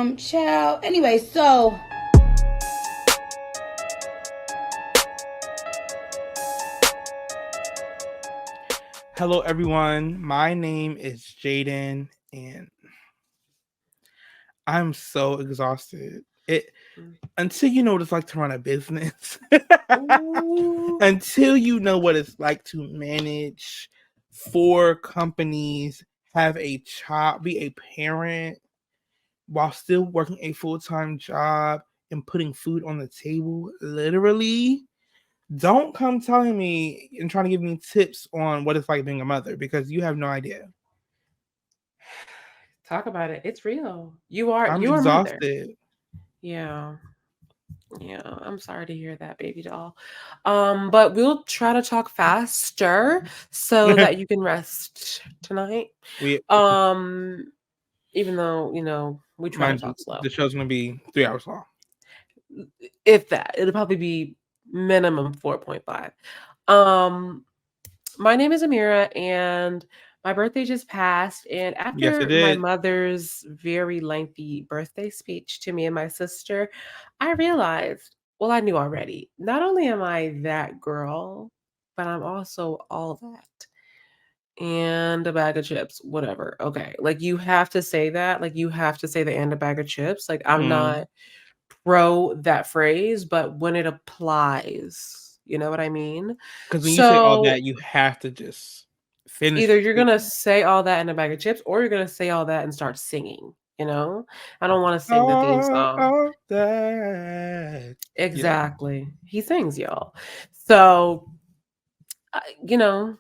Child. Anyway, so Hello, everyone. My name is Jaden, and I'm so exhausted. Until you know what it's like to run a business, until you know what it's like to manage 4 companies, have a child, be a parent, while still working a full-time job and putting food on the table, literally. Don't come telling me and trying to give me tips on what it's like being a mother because you have no idea. Talk about it. It's real. I'm You are mother. exhausted. Yeah. Yeah. I'm sorry to hear that, baby doll. But we'll try to talk faster so that you can rest tonight. we Um, Even though, we try to Mind you, talk slow. the show's gonna be 3 hours long. If that, it'll probably be minimum 4.5. Um, my name is Amira, and my birthday just passed. And Yes, it after my did. mother's very lengthy birthday speech to me and my sister, I realized, well, I knew already, not only am I that girl, but I'm also all that. And a bag of chips, whatever. Okay. Like, you have to say that. Like, you have to say the and a bag of chips. Like, I'm not pro that phrase, but when it applies, you know what I mean? Because when you say all So that, you have to just finish either the you're gonna statement. say all that in a bag of chips, or you're gonna say all that and start singing. I don't want to sing the theme song. All that. Yeah. Exactly. He sings, y'all. So, I- you know,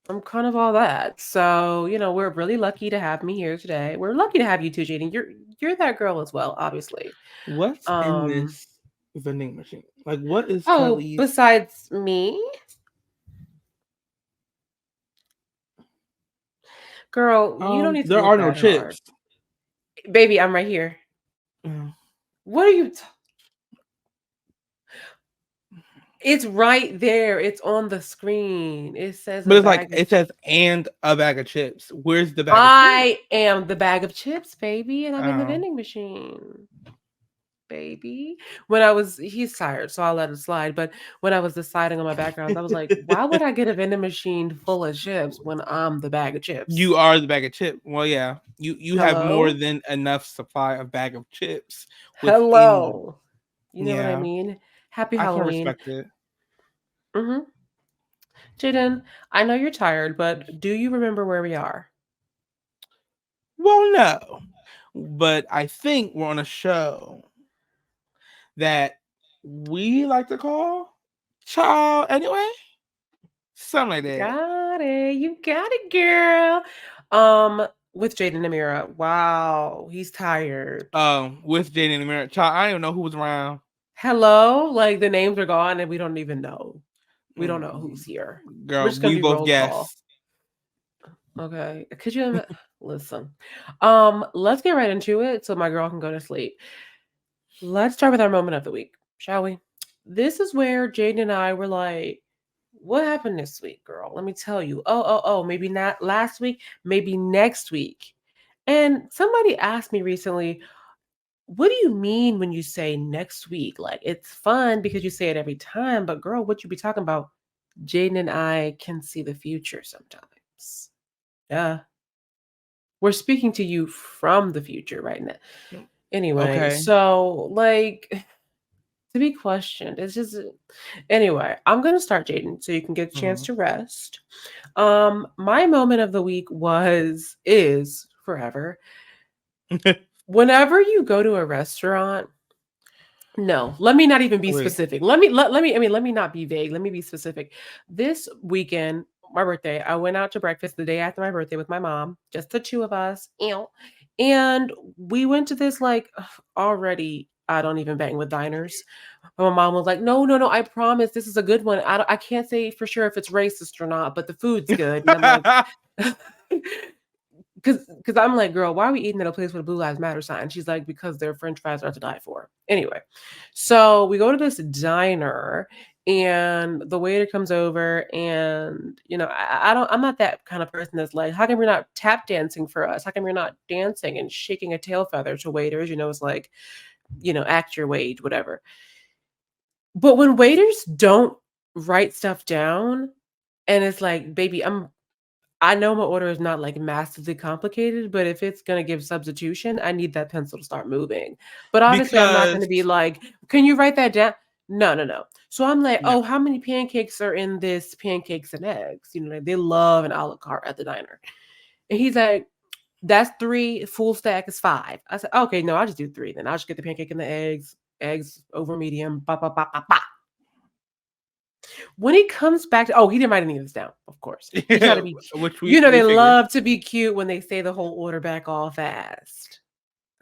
I'm kind of all that. So, we're really lucky to have me here today. We're lucky to have you too, Jaden. You're that girl as well, obviously. What's in Um, this vending machine? Like, what is oh, currently? besides me, girl, you don't need to There look are no that hard. chips. Baby, I'm right here. Mm. What are you It's right there. It's on the screen. It says But a it's like bag of it chips. says and a bag of chips. Where's the bag of chips? I am the bag of chips, baby, and I'm in the Oh, vending machine, baby. He's tired, so I'll let it slide. But when I was deciding on my backgrounds, I was like, why would I get a vending machine full of chips when I'm the bag of you chips? are the bag of chips. Well, yeah, you have more Hello? than enough supply of bag of chips within you. Hello. You know what I Yeah, mean? Happy I can Halloween. respect it. Mm-hmm. Jaden, I know you're tired, but do you remember where we are? Well, no, but I think we're on a show that we like to call Child Anyway, something like that. Got it. You got it, girl. Um, with Jaden Amira. Wow, he's tired. With Jaden and Mirror Child. I don't even know who was around. Hello? Like, the names are gone and we don't even know. We don't know Mm, who's here. We're Girl, just gonna we do both roll call. guessed. Okay. Listen. Let's get right into it so my girl can go to sleep. Let's start with our moment of the week, shall we? This is where Jaden and I were like, what happened this week, girl? Let me tell you. Oh, maybe not last week, maybe next week. And somebody asked me recently, what do you mean when you say next week? Like, it's fun because you say it every time, but girl, what you be talking about? Jaden and I can see the future sometimes. Yeah. We're speaking to you from the future right now. Anyway, Okay. so like to be questioned. It's just anyway, I'm gonna start, Jaden, so you can get a chance Mhm. to rest. My moment of the week is forever. Whenever you go to a restaurant, no, let me not even be Wait. specific. Let me not be vague. Let me be specific. This weekend, my birthday, I went out to breakfast the day after my birthday with my mom, just the two of us. Ew. And we went to this like already I don't even bang with diners. My mom was like, "No, no, no, I promise this is a good one. I can't say for sure if it's racist or not, but the food's good." And I'm like, because I'm like, girl, why are we eating at a place with a Blue Lives Matter sign? She's like, because their French fries are to die for. Anyway, so we go to this diner, And the waiter comes over, and I'm not that kind of person that's like, how come you're not tap dancing for us? How come you're not dancing and shaking a tail feather to waiters? It's like, act your wage, whatever. But when waiters don't write stuff down, and it's like, baby, I know my order is not like massively complicated, but if it's gonna give substitution, I need that pencil to start moving. But obviously, I'm not gonna Because be like, can you write that down? No, no, no. So I'm like, no. oh, how many pancakes are in this pancakes and eggs? Like, they love an a la carte at the diner. And he's like, that's 3, full stack is 5. I said, okay, no, I'll just do 3 then. I'll just get the pancake and the eggs over medium, ba ba ba ba ba. When he comes back to, he didn't write any of this down, of course. He tried to be, Which we they figured. love to be cute when they say the whole order back all fast.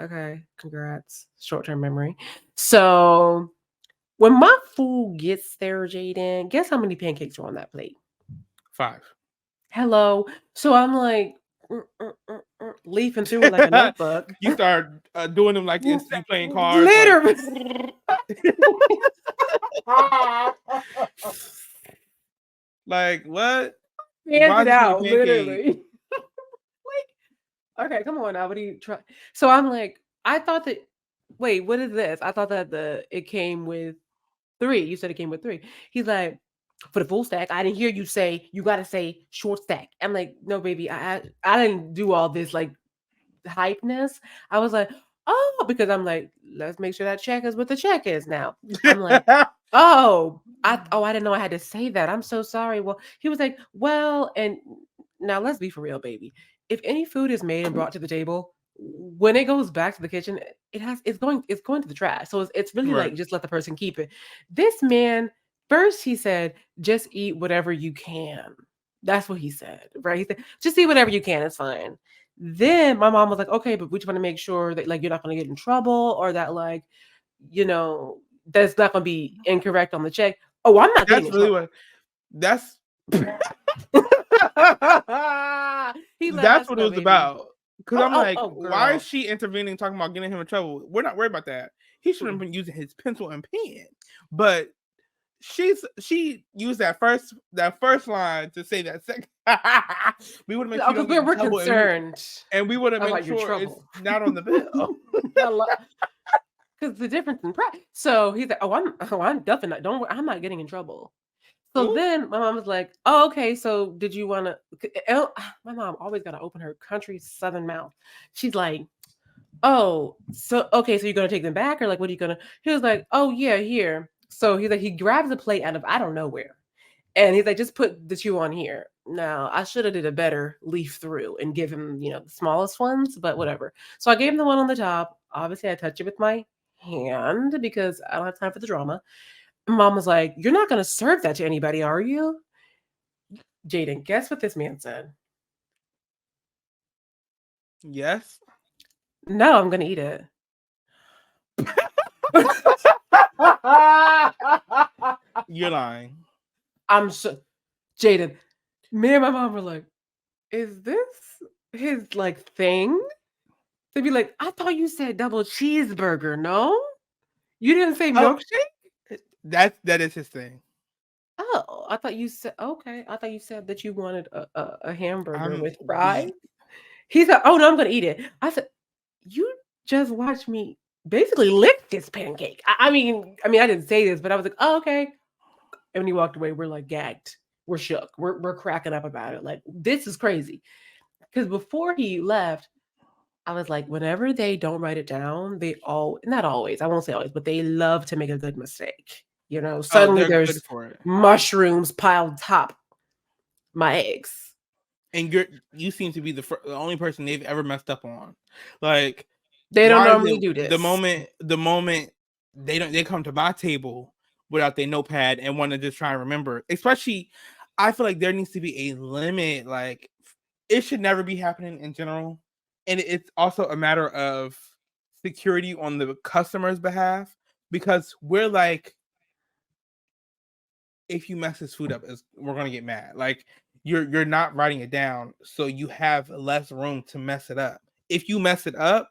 Okay, congrats. Short-term memory. So when my food gets there, Jaden, guess how many pancakes are on that plate? 5. Hello. So I'm like, leafing through it like a notebook. You start doing them like it's you playing cards. Literally. Like what? Hands it this many out, pancakes? literally. Like, okay, come on now. What do you try? So I'm like, I thought that. Wait, what is this? I thought that it came with 3. You said it came with 3. He's like, for the full stack. I didn't hear you say you got to say short stack. I'm like, no, baby, I didn't do all this like hypeness. I was like, oh, because I'm like, let's make sure that check is what the check is now. I'm like, oh, I didn't know I had to say that. I'm so sorry. Well, he was like, well, and now let's be for real, baby. If any food is made and brought to the table, when it goes back to the kitchen, it's going to the trash. So it's really Right. like, just let the person keep it. This man, first he said, just eat whatever you can. That's what he said, right? He said, just eat whatever you can. It's fine. Then my mom was like, okay, but we just want to make sure that like you're not going to get in trouble, or that like, that's not going to be incorrect on the check. Oh, I'm not getting That's in really trouble. what. That's He let that's us what know, it was baby. about. Because I'm like, why girl. is she intervening, talking about getting him in trouble? We're not worried about that. He should have been using his pencil and pen. But she used that first line to say that second. We would have made sure Because you don't get we're in trouble, concerned and we would have made about your sure it's trouble. not on the bill. Because the difference in price. So he's like, I'm definitely not. Don't worry, I'm not getting in trouble. So Ooh. then my mom was like, oh, okay. So did you want to? My mom always got to open her country southern mouth. She's like, oh, so okay. So you're gonna take them back, or like, what are you gonna? He was like, oh yeah, here. So he's like, he grabs a plate out of I don't know where, and he's like, just put the 2 on here. Now I should have did a better leaf through and give him, the smallest ones, but whatever. So I gave him the one on the top. Obviously, I touched it with my hand because I don't have time for the drama. Mom was like, you're not going to serve that to anybody, are you? Jaden, guess what this man said? Yes. No, I'm going to eat it. You're lying. I'm so Jaden. Me and my mom were like, is this his like thing? To be like, I thought you said double cheeseburger, no? You didn't say milkshake? That is his thing. Oh, I thought you said okay. I thought you said that you wanted a hamburger I'm with fries. weak. He said, "Oh no, I'm gonna eat it." I said, "You just watched me basically lick this pancake." I mean, I didn't say this, but I was like, "Oh, okay." And when he walked away, we're like gagged, we're shook, we're cracking up about it. Like, this is crazy. Because before he left, I was like, whenever they don't write it down, they not always, I won't say always, but they love to make a good mistake. Suddenly They're there's good for it. mushrooms piled top my eggs. And you seem to be the only person they've ever messed up on. Like, they don't normally do this. The moment they come to my table without their notepad and want to just try and remember. Especially, I feel like there needs to be a limit. Like, it should never be happening in general. And it's also a matter of security on the customer's behalf, because we're like, if you mess this food up, we're gonna get mad. Like, you're not writing it down, so you have less room to mess it up. If you mess it up,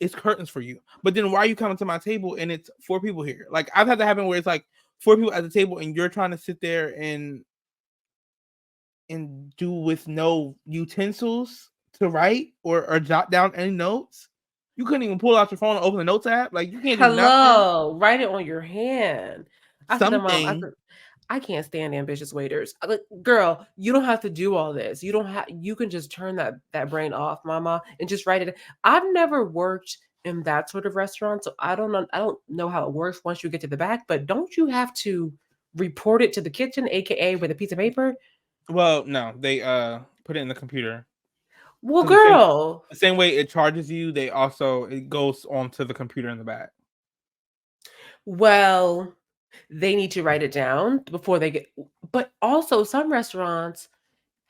it's curtains for you. But then why are you coming to my table and it's 4 people here? Like, I've had that happen where it's like 4 people at the table and you're trying to sit there and do with no utensils to write or jot down any notes. You couldn't even pull out your phone and open the notes app. Like you can't do nothing. Hello, write it on your hand. I said to mom, Something. I can't stand ambitious waiters. I'm like, girl, you don't have to do all this. You don't have. You can just turn that brain off, mama, and just write it. I've never worked in that sort of restaurant, so I don't know. I don't know how it works once you get to the back. But don't you have to report it to the kitchen, aka with a piece of paper? Well, no, they put it in the computer. Well, 'Cause girl. the same way it charges you, they also it goes onto the computer in the back. Well, they need to write it down before they get. But also, some restaurants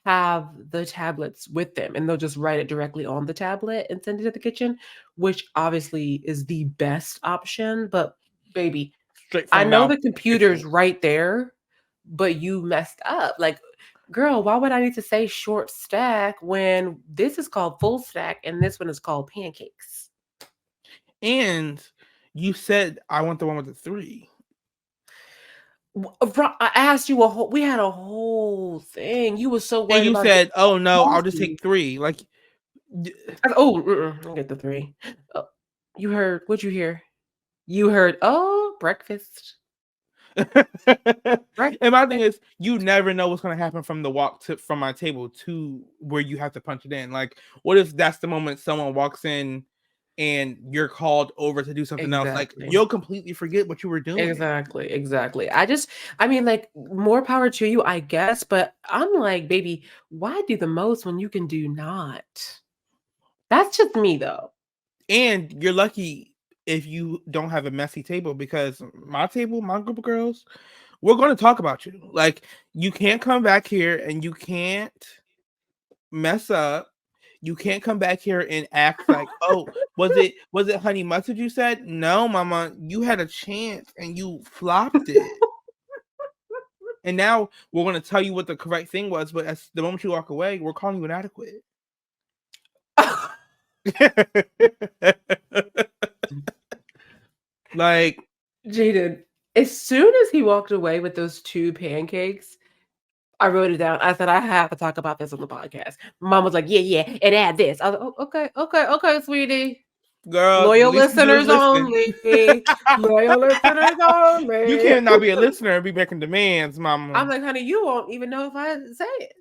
have the tablets with them and they'll just write it directly on the tablet and send it to the kitchen, which obviously is the best option. But baby, Straight I from know mouth the to the kitchen. computer's right there, but you messed up. Like, girl, why would I need to say short stack when this is called full stack and this one is called pancakes? And you said I want the one with the 3. I asked you we had a whole thing. You were so And worried you about getting said, "Oh no, I'll just coffee. take 3." Like I'll get the 3. Oh, you heard, what'd you hear? You heard, oh, breakfast. and my thing is, you never know what's gonna happen from the walk to from my table to where you have to punch it in. Like, what if that's the moment someone walks in and you're called over to do something else? Like, Exactly. you'll completely forget what you were doing. Exactly. I mean, like, more power to you, I guess, but I'm like, baby, why do the most when you can do not? That's just me, though. And you're lucky if you don't have a messy table because my table, my group of girls, we're going to talk about you. Like, you can't come back here and you can't mess up. You can't come back here and act like, oh, was it honey mustard you said? No, mama, you had a chance and you flopped it. And now we're going to tell you what the correct thing was, but as the moment you walk away, we're calling you inadequate. Like, Jaden, as soon as he walked away with those 2 pancakes, I wrote it down. I said, I have to talk about this on the podcast. Mom was like, yeah, and add this. I was like, oh, okay, sweetie. girl, the Loyal least you do is listeners listen. only. Loyal listeners only. You cannot be a listener and be making demands, mama. I'm like, honey, you won't even know if I say it.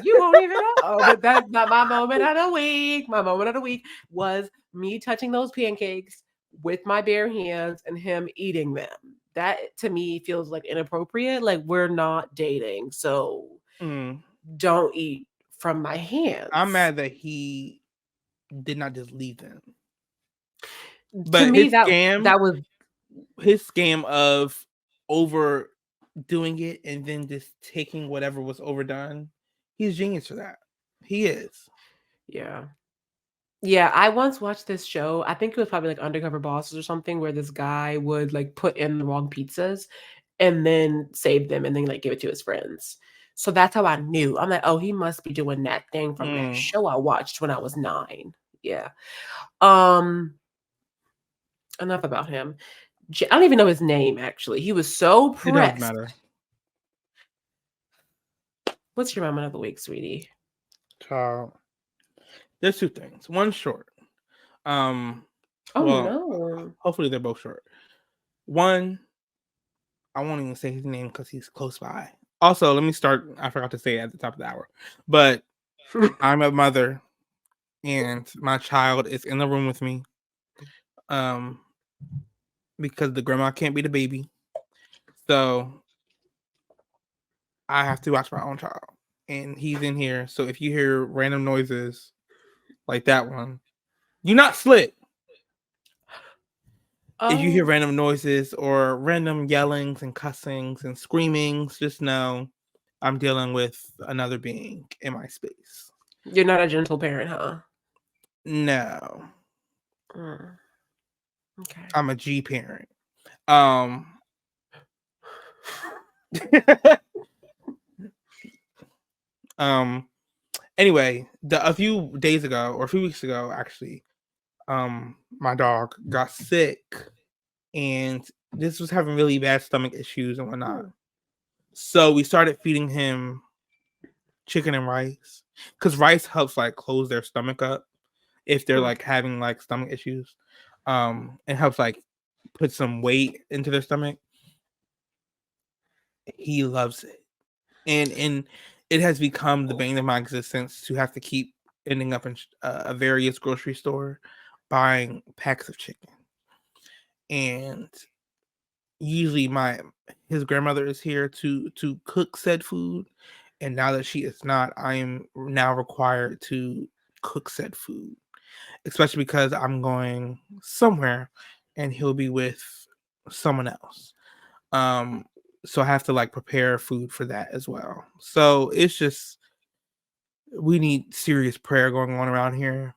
You won't even know. But that's not my moment of the week. My moment of the week was me touching those pancakes with my bare hands and him eating them. That to me feels like inappropriate. Like we're not dating. So don't eat from my hands. I'm mad that he did not just leave them. To But me, that was his scam of overdoing it and then just taking whatever was overdone. He's genius for that. He is. Yeah. Yeah, I once watched this show. I think it was probably like Undercover Bosses or something, where this guy would like put in the wrong pizzas and then save them and then like give it to his friends. So that's how I knew. I'm like, oh, he must be doing that thing from that show I watched when I was 9. Yeah. Enough about him. I don't even know his name actually. He was so It doesn't pressed. matter. What's your moment of the week, sweetie? Child. There's 2 things. One's short. Oh well, no. Hopefully they're both short. One, I won't even say his name because he's close by. Also, let me start. I forgot to say it at the top of the hour, but I'm a mother, and my child is in the room with me. Because the grandma can't be the baby, so I have to watch my own child, and he's in here. So if you hear random noises like that one, you're not slick. If you hear random noises or random yellings and cussings and screamings, just know I'm dealing with another being in my space. You're not a gentle parent, huh? No. Okay. I'm a G parent. Anyway, a few days ago or a few weeks ago, actually, my dog got sick and this was having really bad stomach issues and whatnot. Hmm. So we started feeding him chicken and rice because rice helps like close their stomach up if they're Hmm. like having like stomach issues. It helps like put some weight into their stomach. He loves it, and it has become the bane of my existence to have to keep ending up in a various grocery store buying packs of chicken. And usually his grandmother is here to cook said food, and now that she is not, I am now required to cook said food, especially because I'm going somewhere and he'll be with someone else. um so I have to like prepare food for that as well. So it's just, we need serious prayer going on around here,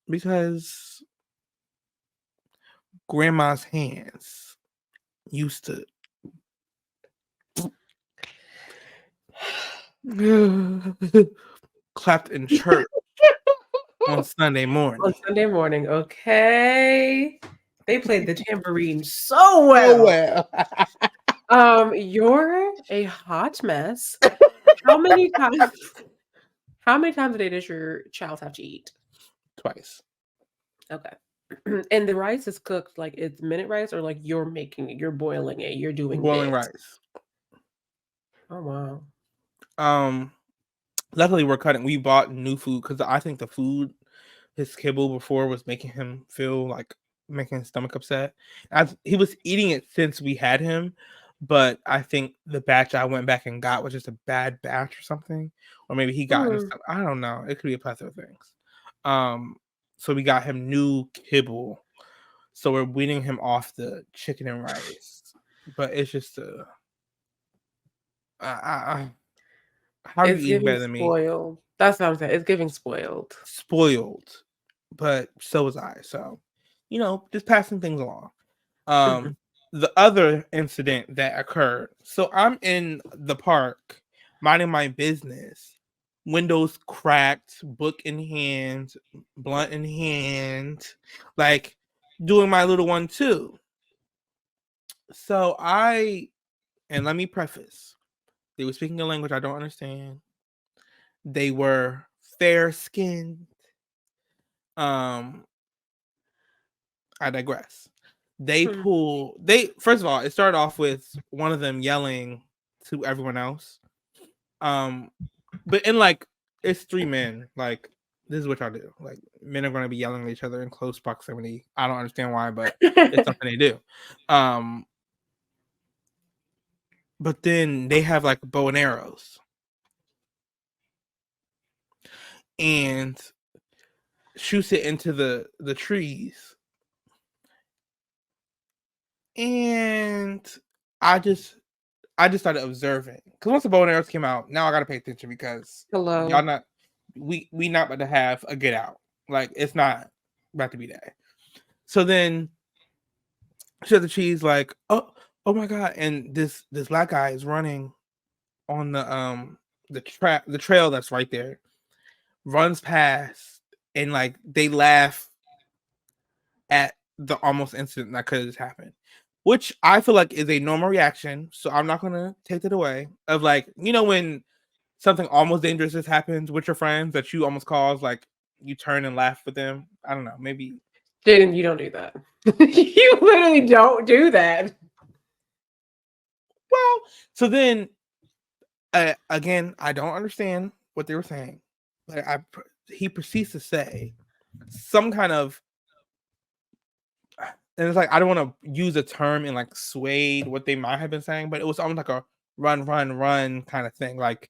because grandma's hands used to clapped in church on Sunday On morning. Sunday morning, okay. They played the tambourine so So well. well. You're a hot mess. How many times? How many times a day does your child have to eat? Twice. Okay. And the rice is cooked like it's minute rice, or like you're making it, you're boiling it, you're doing Boiling bits. rice. Oh wow. Luckily we're cutting. We bought new food because I think the food, his kibble before, was making him feel like making his stomach upset. He was eating it since we had him, but I think the batch I went back and got was just a bad batch or something, or maybe he got in his Hmm. stomach. I don't know. It could be a plethora of things. Um, so we got him new kibble. So we're weaning him off the chicken and rice, but it's just how are you It's eating giving better than me? spoiled. That's what I'm saying. It's giving spoiled. Spoiled, but so was I. So, just passing things along. Mhm. Um, the other incident that occurred. So I'm in the park, minding my business, windows cracked, book in hand, blunt in hand, like doing my little one too. So and let me preface, they were speaking a language I don't understand. They were fair skinned. Um, I digress. Hmm. They first of all, it started off with one of them yelling to everyone else. Um, but in like, it's three men. Like, this is what y'all do. Like, men are gonna be yelling at each other in close proximity. I don't understand why, but it's something they do. Um, but then they have like bow and arrows and shoots it into the trees. And I just I just started observing, because once the bow and arrows came out, now I gotta pay attention because y'all Hello. not we not about to have a get out. Like, it's not about to be that. So then she had the cheese like, oh my god, and this black guy is running on the trail that's right there, runs past, and like they laugh at the almost incident that could have happened, which I feel like is a normal reaction. So I'm not gonna take it away. Of like, when something almost dangerous just happens with your friends that you almost cause, like you turn and laugh with them. I don't know, maybe. Jaden, you don't do that. You literally don't do that. Well, so then again, I don't understand what they were saying, but he proceeds to say some kind of, and it's like, I don't want to use a term in like swayed what they might have been saying, but it was almost like a run, run, run kind of thing. Like,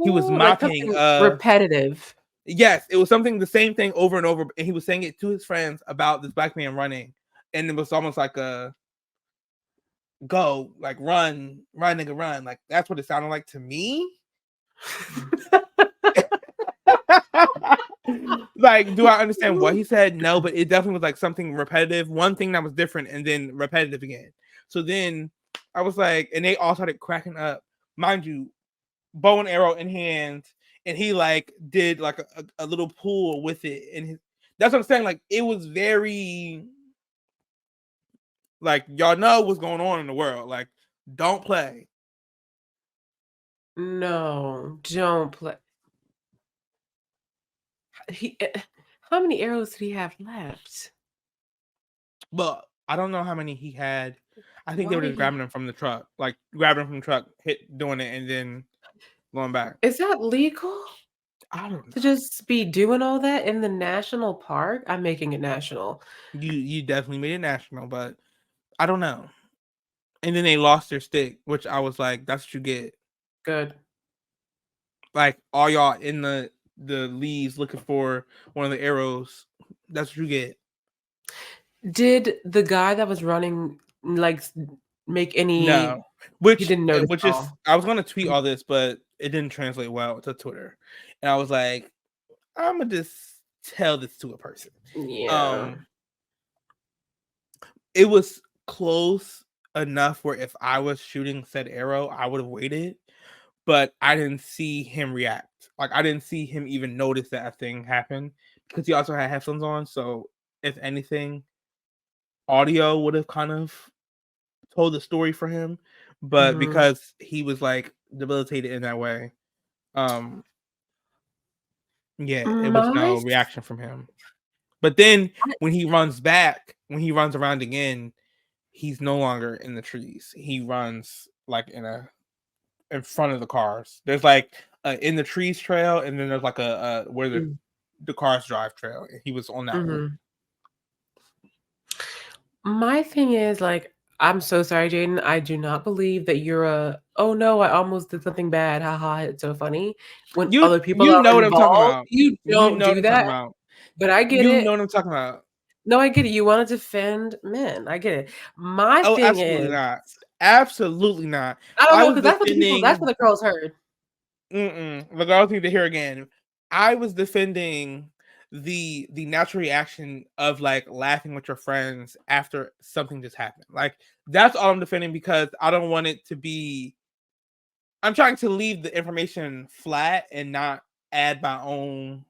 he was Ooh, like mocking. something repetitive. Yes, it was something, the same thing over and over, and he was saying it to his friends about this black man running, and it was almost like a go, like, run, run, nigga, run. Like, that's what it sounded like to me. Like, do I understand what he said? No, but it definitely was like something repetitive, one thing that was different, and then repetitive again. So then I was like, and they all started cracking up, mind you, bow and arrow in hand, and he like did like a little pool with it, and that's what I'm saying. Like, it was very Like, y'all know what's going on in the world. Like, don't play. No, don't play. He, how many arrows did he have left? But I don't know how many he had. I think they Why were did just he? grabbing them from the truck. Like, grabbing them from the truck, doing it, and then going back. Is that legal I don't to know. just be doing all that in the national park? I'm making it national. You definitely made it national, but I don't know. And then they lost their stick, which I was like, that's what you get. Good. Like, all y'all in the leaves looking for one of the arrows. That's what you get. Did the guy that was running like make any? No. He Which didn't notice which at is all. I was gonna tweet all this, but it didn't translate well to Twitter. And I was like, I'm gonna just tell this to a person. Yeah. It was close enough where if I was shooting said arrow, I would have waited, but I didn't see him react. Like, I didn't see him even notice that a thing happened because he also had headphones on. So if anything, audio would have kind of told the story for him. But Mhm. because he was like debilitated in that way, um, yeah, it was My no reaction from him. But then when he runs back, when he runs around again, he's no longer in the trees. He runs like in front of the cars. There's like in the trees trail, and then there's like a where the cars drive trail. And he was on that one. Mhm. My thing is, like, I'm so sorry, Jaden. I do not believe that you're a, "Oh, no, I almost did something bad. Haha, it's so funny." When You other people you are know what I'm talking involved, about. you You don't know what do I'm talking that, about. but I get You it. know what I'm talking about. No, I get it. You wanna defend men. I get it. My Oh, thing absolutely is, not. Absolutely not. I don't I know, was because that's what defending. the girls heard. The girls need to hear again. I was defending the natural reaction of like laughing with your friends after something just happened. Like, that's all I'm defending because I don't want it to be. I'm trying to leave the information flat and not add my own,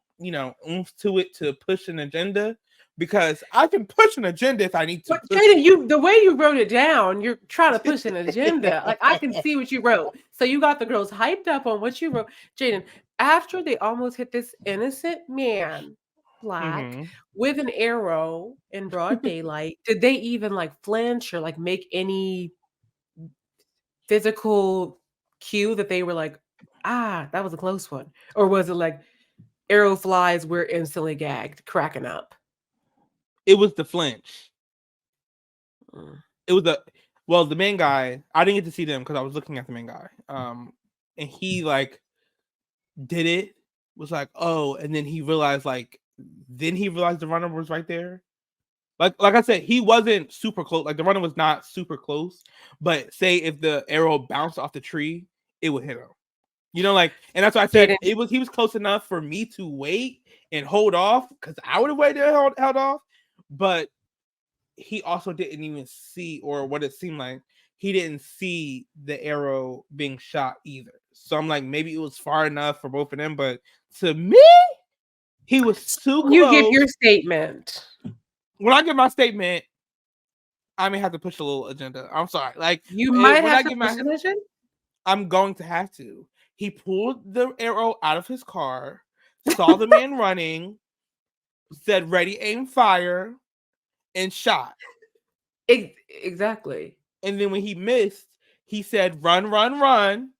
oomph to it to push an agenda because I can push an agenda if I need to But push Jaden, the way you wrote it down, you're trying to push an agenda. Like, I can it. see what you wrote. So you got the girls hyped up on what you wrote. Jaden, after they almost hit this innocent man, black, hmm with an arrow in broad daylight, did they even like flinch or like make any physical cue that they were like, ah, that was a close one? Or was it like arrow flies, we're instantly gagged, cracking up? It was the flinch. Mm. It was the main guy. I didn't get to see them because I was looking at the main guy. And he like did it, was like, oh, and then he realized the runner was right there. Like I said, he wasn't super close. Like, the runner was not super close. But say if the arrow bounced off the tree, it would hit him. Like, and that's why I said Jaden, he was close enough for me to wait and hold off because I would have waited and held off. But he also didn't even see, or what it seemed like, he didn't see the arrow being shot either. So I'm like, maybe it was far enough for both of them, but to me, he was too you give close. your statement. When I give my statement, I may have to push a little agenda. I'm sorry. Like, You might when have I to give push my, the mission. I'm going to have to. He pulled the arrow out of his car, saw the man running, said, ready, aim, fire, and shot. Exactly. And then when he missed, he said, run, run, run,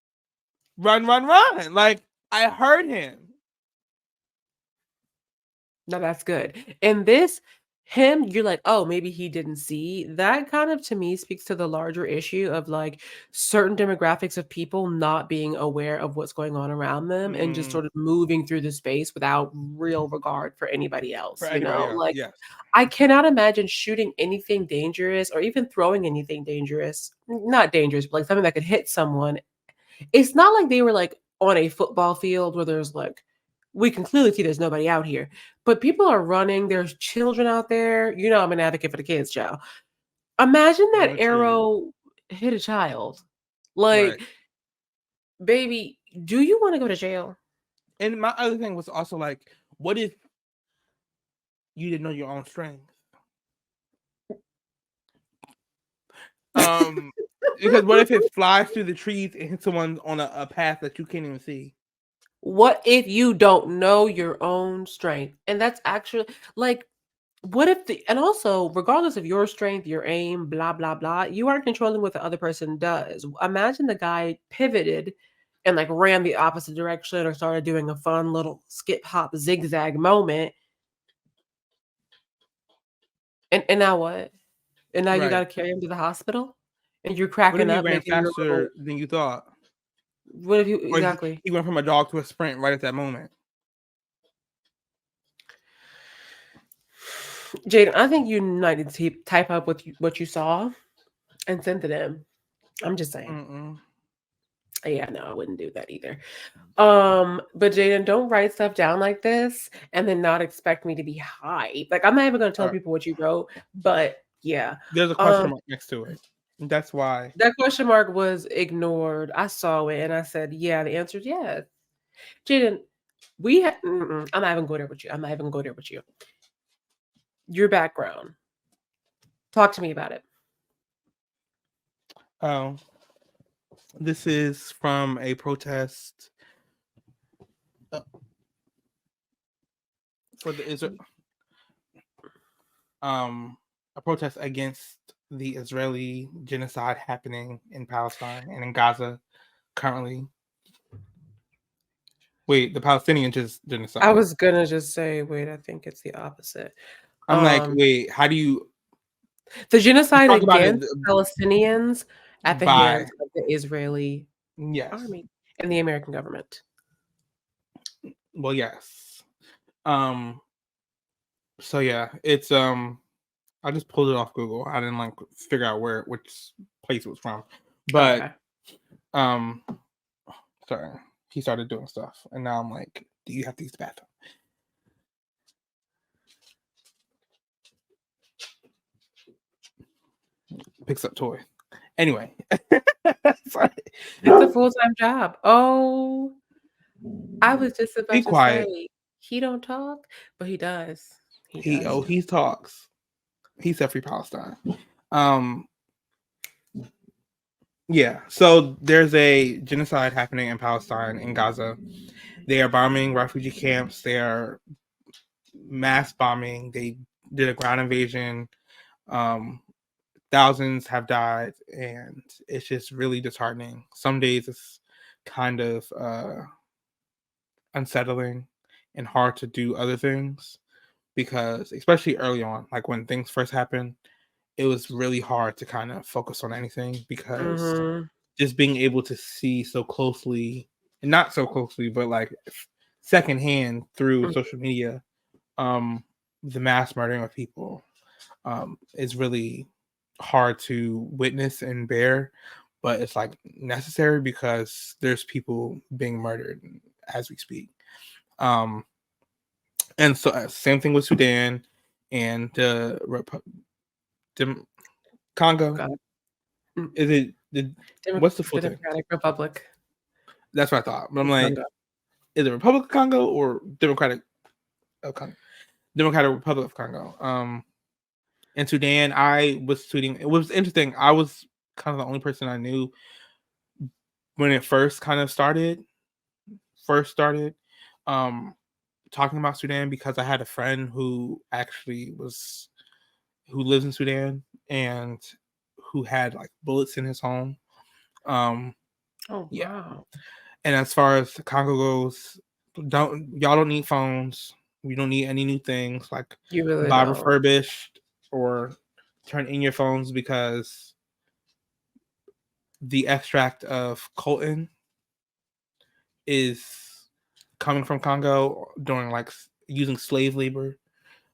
run, run, run. Like, I heard him. No, that's good. And this, him, you're like, oh, maybe he didn't see. That kind of to me speaks to the larger issue of like certain demographics of people not being aware of what's going on around them and just Mm, sort of moving through the space without real regard for anybody for else, you anybody know? else, Like, yes. I cannot imagine shooting anything dangerous or even throwing anything dangerous, not dangerous, but like something that could hit someone. It's not like they were like on a football field where there's like, we can clearly see there's nobody out here, but people are running. There's children out there. You know, I'm an advocate for the kids, child. Imagine that Agreed. arrow hit a child. Right. Like, baby, do you want to go to jail? And my other thing was also like, what if you didn't know your own strength? Because what if it flies through the trees and hits someone on a path that you can't even see? What if you don't know your own strength? And that's actually like, what if and also, regardless of your strength, your aim, blah, blah, blah, you aren't controlling what the other person does. Imagine the guy pivoted and like ran the opposite direction or started doing a fun little skip, hop, zigzag moment. And now what? And now you got Right. to carry him to the hospital and you're What if cracking he up, ran making your little, faster than you thought? what if you, Or exactly. he went from a jog to a sprint right at that moment? Jaden, I think you need to type up what you saw and send it in. I'm just saying. Mm-mm. Yeah, no, I wouldn't do that either. But Jaden, don't write stuff down like this and then not expect me to be hype. Like, I'm not even gonna tell people what you wrote, but yeah. There's a question mark next to it. That's why. That question mark was ignored. I saw it and I said, yeah, the answer is yes. Jaden, I'm not even going there with you. I'm not even going there with you. Your background. Talk to me about it. Oh, this is from a protest for the Israel. A protest against the Israeli genocide happening in Palestine and in Gaza currently. Wait, the Palestinian genocide. I was gonna just say, wait, I think it's the opposite. I'm like, wait, how do you The genocide talk about it against Palestinians at the by? hands of the Israeli Yes. army and the American government. Well, yes. So yeah, it's I just pulled it off Google. I didn't like figure out which place it was from. But Okay. sorry. He started doing stuff and now I'm like, do you have to use the bathroom? Picks up toy. Anyway. Sorry. It's a full-time job. Oh, I was just Be about to quiet. say he don't talk, but he does. He talks. He said free Palestine. Yeah, so there's a genocide happening in Palestine, in Gaza. They are bombing refugee camps. They are mass bombing. They did a ground invasion. Thousands have died, and it's just really disheartening. Some days it's kind of unsettling and hard to do other things because, especially early on, like when things first happened, it was really hard to kind of focus on anything because just being able to see so closely, and not so closely, but like secondhand through social media, the mass murdering of people is really hard to witness and bear, but it's like necessary because there's people being murdered as we speak. And so same thing with Sudan and Congo. Is it what's the full thing? Democratic Republic. That's what I thought. But I'm like, Congo. is it Republic of Congo or Democratic of Congo? Democratic Republic of Congo. In Sudan, I was tweeting. It was interesting. I was kind of the only person I knew when it first started. Talking about Sudan because I had a friend who actually who lives in Sudan and who had like bullets in his home. Yeah. Wow. And as far as Congo goes, y'all don't need phones. We don't need any new things like You really buy don't. refurbished or turn in your phones because the extract of coltan is coming from Congo during like using slave labor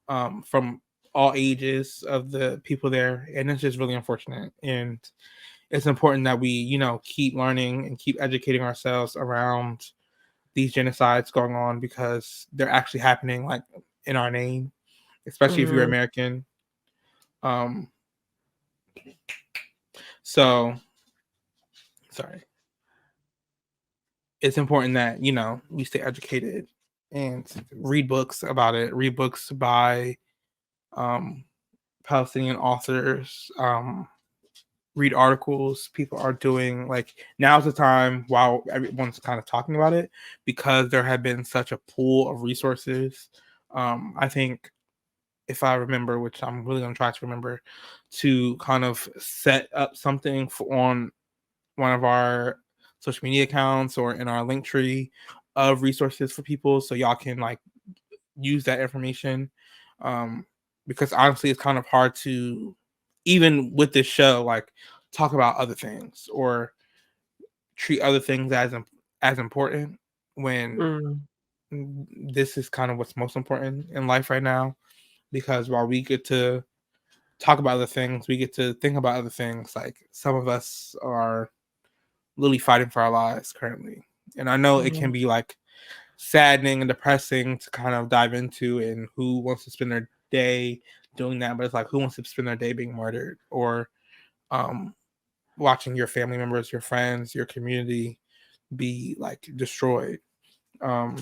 from all ages of the people there, and it's just really unfortunate. And it's important that we, keep learning and keep educating ourselves around these genocides going on because they're actually happening like in our name, especially if you're American. So sorry. It's important that, we stay educated and read books about it, read books by Palestinian authors, read articles. People are doing like now's the time while everyone's kind of talking about it because there have been such a pool of resources. I think if I remember, which I'm really gonna try to remember, to kind of set up something on one of our social media accounts or in our link tree of resources for people so y'all can like use that information. Because honestly it's kind of hard to even with this show like talk about other things or treat other things as important when Mm. this is kind of what's most important in life right now, because while we get to talk about other things, we get to think about other things. Like some of us are literally fighting for our lives currently. And I know it Mhm. can be like saddening and depressing to kind of dive into, and who wants to spend their day doing that, but it's like who wants to spend their day being murdered or um watching your family members, your friends, your community be like destroyed, um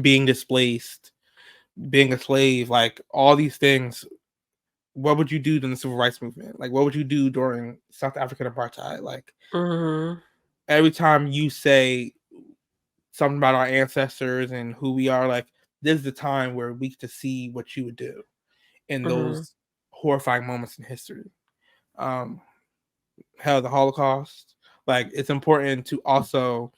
being displaced, being a slave, like all these things. What would you do during the civil rights movement? Like what would you do during South African apartheid? Like Mhm. every time you say something about our ancestors and who we are, like this is the time where we get to see what you would do in Mhm. those horrifying moments in history. Um, hell, the Holocaust. Like it's important to also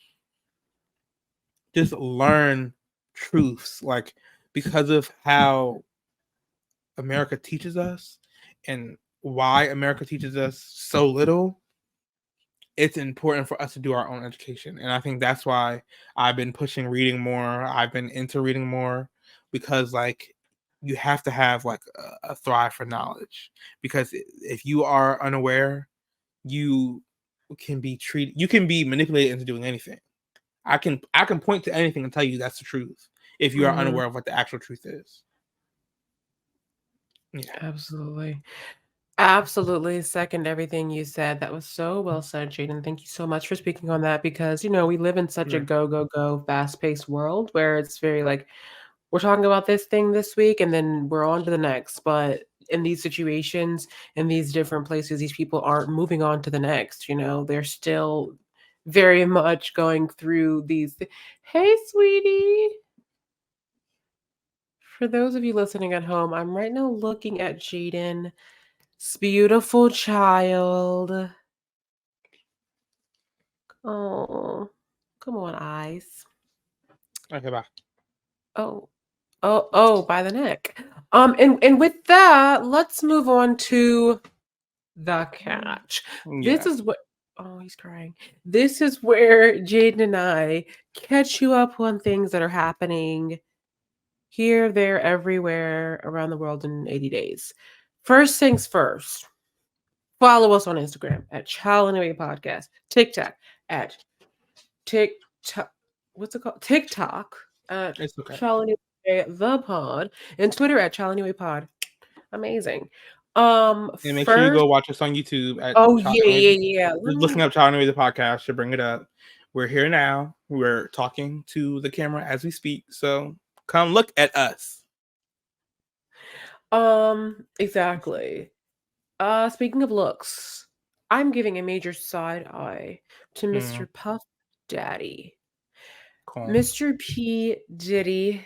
just learn truths, like because of how America teaches us and why America teaches us so little. It's important for us to do our own education, and I think that's why I've been pushing reading more. I've been into reading more because like you have to have like a thrive for knowledge, because if you are unaware, you you can be manipulated into doing anything. I can point to anything and tell you that's the truth if you are Mhm. unaware of what the actual truth is. Yeah. Absolutely. Absolutely second everything you said. That was so well said, Jaden. Thank you so much for speaking on that because, we live in such a Yeah. go, go, go, fast-paced world where it's very like, we're talking about this thing this week and then we're on to the next. But in these situations, in these different places, these people aren't moving on to the next. They're still very much going through these. Hey, sweetie. For those of you listening at home, I'm right now looking at Jaden's beautiful child. Oh, come on, eyes. Okay. Bye. Oh, oh, by the neck. And with that, let's move on to the catch. This Yeah. is what. Oh, he's crying. This is where Jaden and I catch you up on things that are happening here, there, everywhere around the world in 80 days. First things first. Follow us on Instagram at Child Anyway Podcast, TikTok at TikTok. What's it called? TikTok at It's okay. Child Anyway the Pod, and Twitter at Child Anyway Pod. Amazing. And make sure you First, go watch us on YouTube at oh Child yeah, Anyway. yeah, yeah. Let Just me. looking up Child Anyway the podcast should bring it up. We're here now. We're talking to the camera as we speak. So come look at us. Exactly. Speaking of looks, I'm giving a major side eye to Mm, Mr. Puff Daddy. cool. Mr. P. Diddy,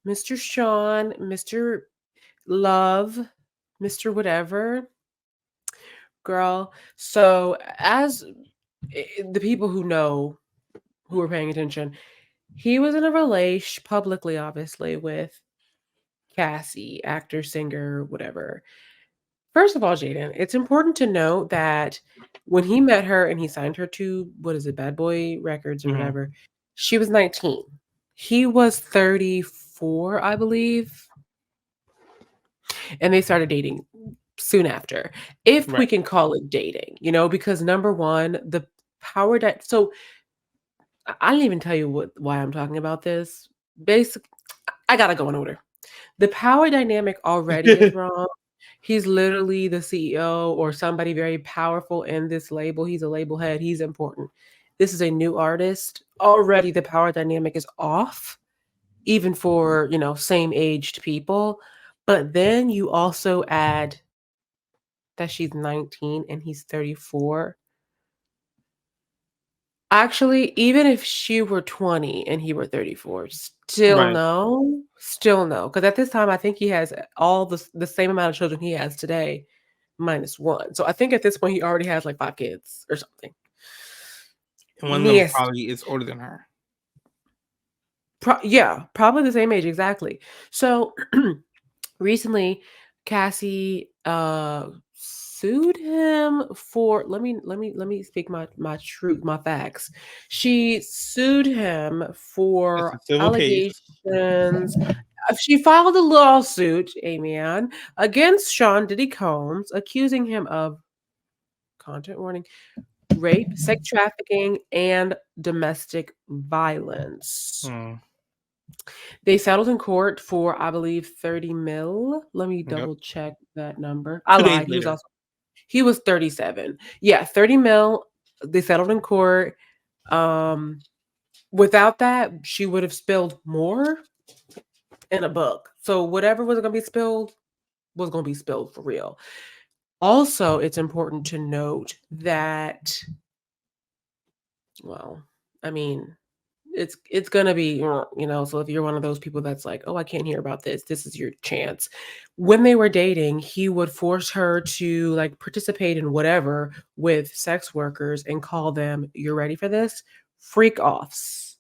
Mr. Sean, Mr. Love, Mr. Whatever, girl. So, as the people who know, who are paying attention, he was in a relation, publicly, obviously, with Cassie, actor, singer, whatever. First of all, Jaden, it's important to note that when he met her and he signed her to, what is it, Bad Boy Records or Mm-hmm. whatever, she was 19. He was 34, I believe. And they started dating soon after, if we Right. can call it dating, because number one, the power that, so I didn't even tell you why I'm talking about this. Basic, I gotta go in order. The power dynamic already is wrong. He's literally the CEO or somebody very powerful in this label. He's a label head. He's important. This is a new artist. Already the power dynamic is off, even for, same aged people. But then you also add that she's 19 and he's 34. Actually, even if she were 20 and he were 34, Right. still no, because at this time, I think he has all the same amount of children he has today, minus 1. So I think at this point, he already has, like, 5 kids or something. And one of them Nasty. probably is older than her. Yeah, probably the same age, exactly. So recently, Cassie sued him for let me speak my truth, my facts. She sued him It's a for civil case. allegations. She filed a lawsuit, amen, against Sean Diddy Combs, accusing him of content warning, rape, sex trafficking, and domestic violence. Hmm. They settled in court for, I believe, 30 mil. Let me Yep. double check that number. I 2 days lied. later. He was 37. Yeah, 30 mil. They settled in court. Um, Without that, she would have spilled more in a book. So whatever was going to be spilled was going to be spilled for real. Also, it's important to note that, well, I mean, it's gonna be, so if you're one of those people that's like, oh, I can't hear about this is your chance. When they were dating, he would force her to, like, participate in whatever with sex workers and call them, you're ready for this, freak offs.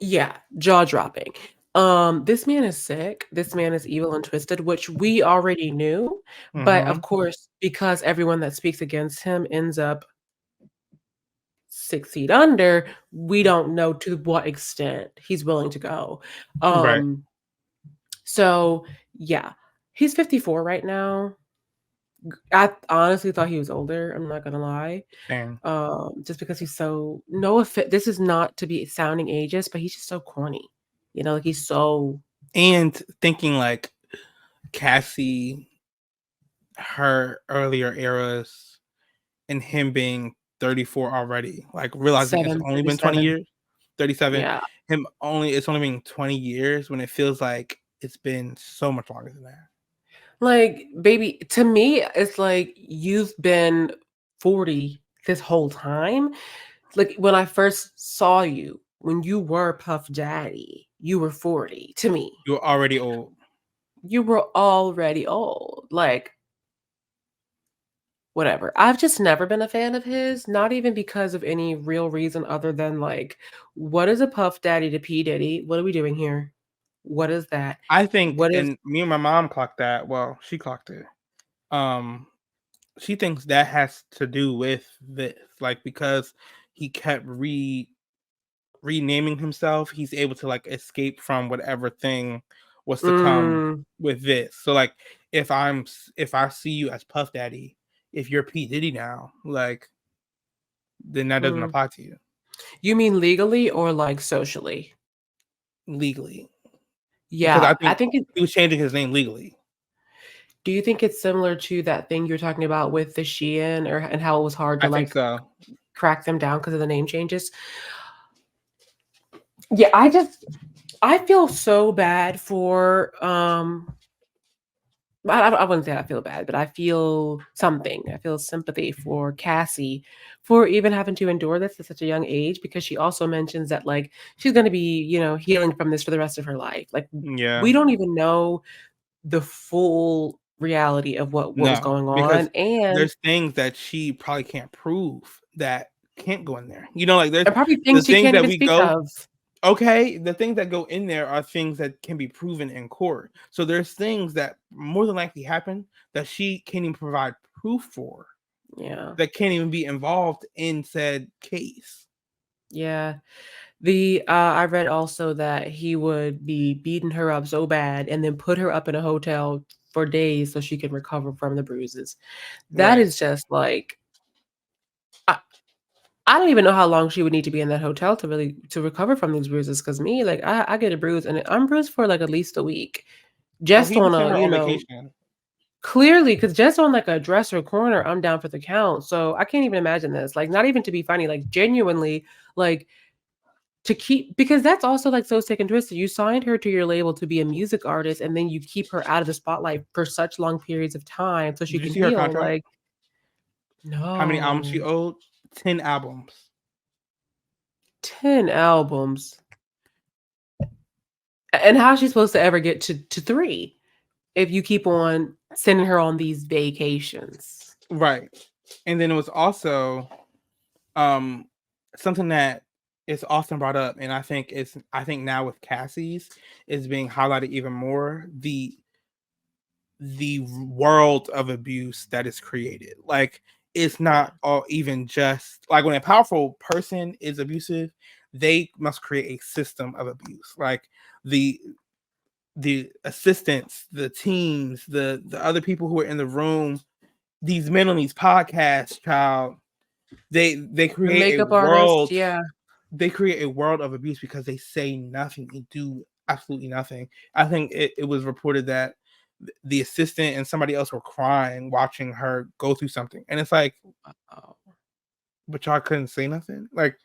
Yeah, jaw dropping. This man is sick, this man is evil and twisted, which we already knew, but of Mm-hmm. course, because everyone that speaks against him ends up 6 feet under, we don't know to what extent he's willing to go. Right. So yeah, he's 54 right now. I honestly thought he was older, I'm not gonna lie. And Just because he's so this is not to be sounding ageist, but he's just so corny. Like he's so thinking like Cassie, her earlier eras, and him being 34 already, like realizing it's only been 20 37. years, 37. Yeah. It's only been 20 years when it feels like it's been so much longer than that. Like, baby, to me, it's like you've been 40 this whole time. Like when I first saw you, when you were Puff Daddy, you were 40 to me. You're already old. You were already old. Like, whatever. I've just never been a fan of his, not even because of any real reason other than, like, what is a Puff Daddy to P. Diddy? What are we doing here? What is that? I think, What is and me and my mom clocked that. Well, she clocked it. Um, she thinks that has to do with this, like because he kept renaming himself, he's able to like escape from whatever thing was to come mm, with this. So like if I see you as Puff Daddy, if you're P Diddy now, like then that doesn't mm. apply to you You mean legally or like socially? legally because I Yeah, I think think he was changing his name legally. do you think it's similar to that thing you're talking about with the Shein and how it was hard to I think like so. crack them down because of the name changes? Yeah, I feel so bad for I wouldn't say I feel bad, but I feel something. I feel sympathy for Cassie for even having to endure this at such a young age because she also mentions that like she's going to be, healing from this for the rest of her life. Like Yeah. we don't even know the full reality of what was No, going on because and there's things that she probably can't prove that can't go in there. Like there's probably the things she things can't that even we speak go of. okay, the things that go in there are things that can be proven in court. So there's things that more than likely happen that she can't even provide proof for, Yeah. that can't even be involved in said case. Yeah. I read also that he would be beating her up so bad and then put her up in a hotel for days so she can recover from the bruises. That Right. is just like I don't even know how long she would need to be in that hotel to recover from these bruises. Cause me, like I get a bruise and I'm bruised for like at least a week. Oh, Just he on just sent a, her on vacation. clearly, because just on like a dresser corner, I'm down for the count. So I can't even imagine this. Like, not even to be funny, like genuinely, like to keep, because that's also like so sick and twisted. You signed her to your label to be a music artist, and then you keep her out of the spotlight for such long periods of time so she Did you can see her heal. contract? Like, How many albums she no, owed? 10 albums. 10 albums. And how's she supposed to ever get to three if you keep on sending her on these vacations? Right. And then it was also um something that is often brought up, and I think now with Cassie's is being highlighted even more, the world of abuse that is created. Like, it's not all even just like when a powerful person is abusive, they must create a system of abuse. Like the assistants, the teams, the other people who are in the room, these men on these podcasts, child, they The create a makeup artist, world. yeah. They create a world of abuse because they say nothing and do absolutely nothing. I think it was reported that the assistant and somebody else were crying watching her go through something, and it's like, Oh. but y'all couldn't say nothing. Like,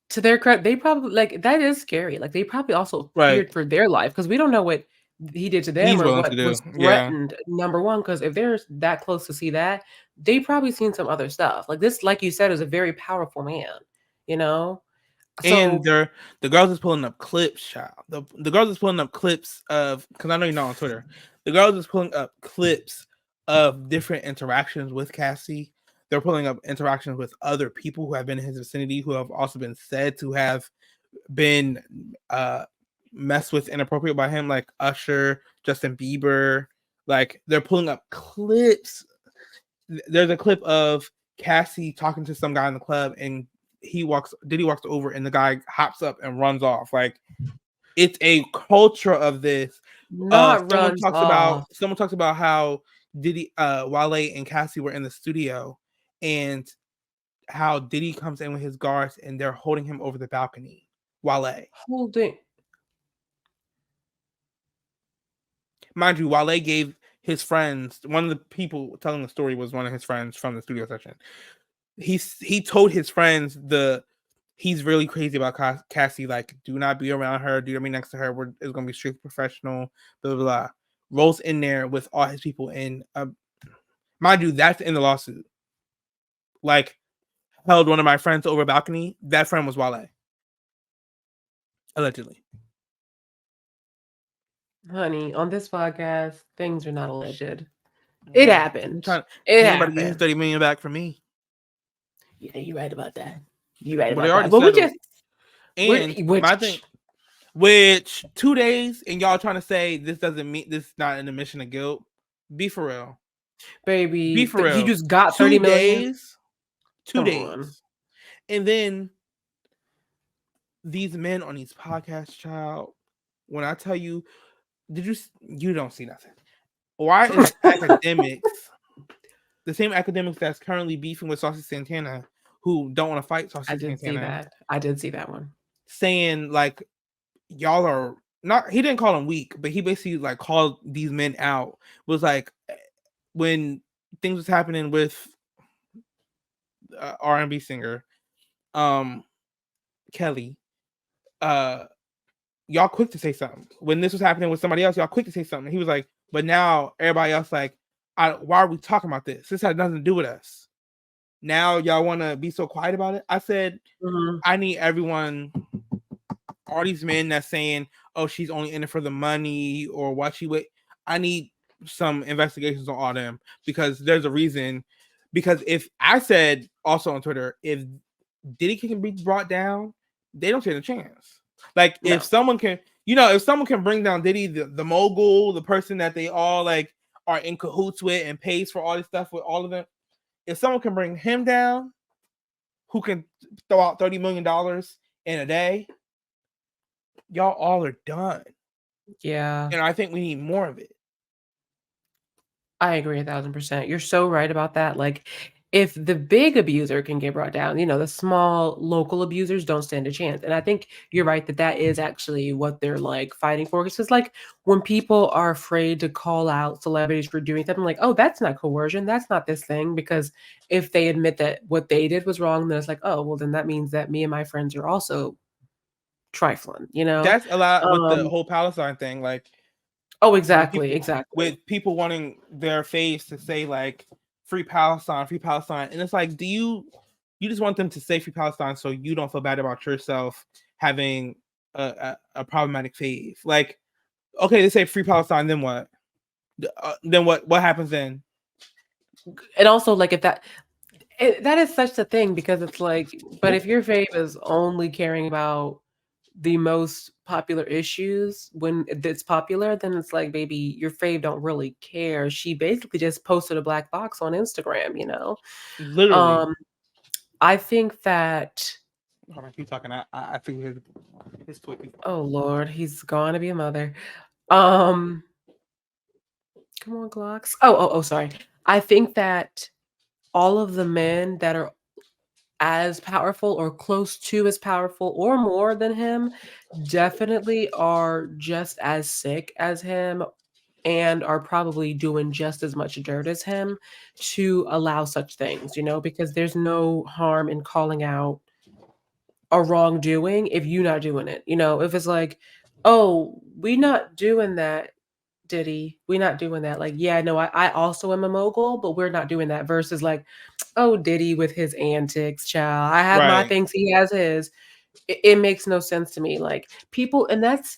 To their credit, they probably, like, that is scary. Like, they probably also right? feared for their life because we don't know what he did to them He's or willing to what do, was yeah. threatened. Number one, because if they're that close to see that, they probably seen some other stuff. Like this, like you said, is a very powerful man. You know, And so the girls is pulling up clips, child. The girls is pulling up clips of, because I know you're not on Twitter. The girls is pulling up clips of different interactions with Cassie. They're pulling up interactions with other people who have been in his vicinity, who have also been said to have been messed with inappropriate by him, like Usher, Justin Bieber. Like, they're pulling up clips. There's a clip of Cassie talking to some guy in the club, and Diddy walks over, and the guy hops up and runs off. Like, it's a culture of this. not runs off. Someone talks about how Diddy, Wale and Cassie were in the studio, and how Diddy comes in with his guards, and they're holding him over the balcony. Wale, Holding. mind you, Wale gave his friends, one of the people telling the story was one of his friends from the studio session. He told his friends he's really crazy about Cassie. Like, do not be around her. Do not be next to her. It's gonna be strictly professional. Blah blah blah. Rolls in there with all his people, and mind you, that's in the lawsuit. Like, held one of my friends over a balcony. That friend was Wale, allegedly. Honey, on this podcast, things are not alleged. It happened. Can't It nobody get his happened. 30 million back from me. Yeah, you're right about that. You're right But they about that. already But we settled. just, And my thing, which 2 days, and y'all trying to say this doesn't mean this is not an admission of guilt. Be for real. baby, Be for he real. just got 2 30 million. days. 2 Come days. on. And then these men on these podcasts, child, when I tell you, you don't see nothing. Why is academics, the same academics that's currently beefing with Saucy Santana, who don't want to fight Saucy I did see Santana, that. I did see that one. saying like, y'all are not, he didn't call them weak, but he basically like called these men out. Was like, when things was happening with R&B singer Kelly, y'all quick to say something. When this was happening with somebody else, y'all quick to say something. He was like, but now everybody else like, why are we talking about this? This has nothing to do with us. Now y'all want to be so quiet about it? I said, I need everyone, all these men that's saying, oh, she's only in it for the money or what she would. I need some investigations on all them, because there's a reason. Because if I said also on Twitter, if Diddy can be brought down, they don't stand a chance. Like, No. if someone can, if someone can bring down Diddy, the mogul, the person that they all like are in cahoots with and pays for all this stuff with all of them, if someone can bring him down, who can throw out $30 million in a day, y'all all are done. Yeah. And I think we need more of it. I agree 1,000%. You're so right about that. Like, if the big abuser can get brought down, the small local abusers don't stand a chance. And I think you're right that that is actually what they're like fighting for. Because it's like when people are afraid to call out celebrities for doing something, like, oh, that's not coercion, that's not this thing. Because if they admit that what they did was wrong, then it's like, oh, well, then that means that me and my friends are also trifling, you know? That's a lot with the Um, whole Palestine thing. Like, oh, people, exactly. with people wanting their faves to say like free Palestine, and it's like, do you just want them to say free Palestine so you don't feel bad about yourself having a problematic fave? Like, okay, they say free Palestine, then what? Then what happens then? And also, like, if that is such a thing because it's like, but if your fave is only caring about the most popular issues when it's popular, then it's like, baby, your fave don't really care. She basically just posted a black box on Instagram, you know? Literally. Um, I think that, Hold on, keep talking. I figured his tweet. oh Lord, he's gone to be a mother. Um, come on, Glocks. Oh, sorry. I think that all of the men that are as powerful or close to as powerful or more than him definitely are just as sick as him and are probably doing just as much dirt as him to allow such things, you know, because there's no harm in calling out a wrongdoing if you're not doing it. You know, if it's like, oh, we not doing that, Diddy. We not doing that. Like, yeah, no, I also am a mogul, but we're not doing that. Versus like, oh, Diddy with his antics, child. I have my Right. things, he has his. It makes no sense to me. Like people, and that's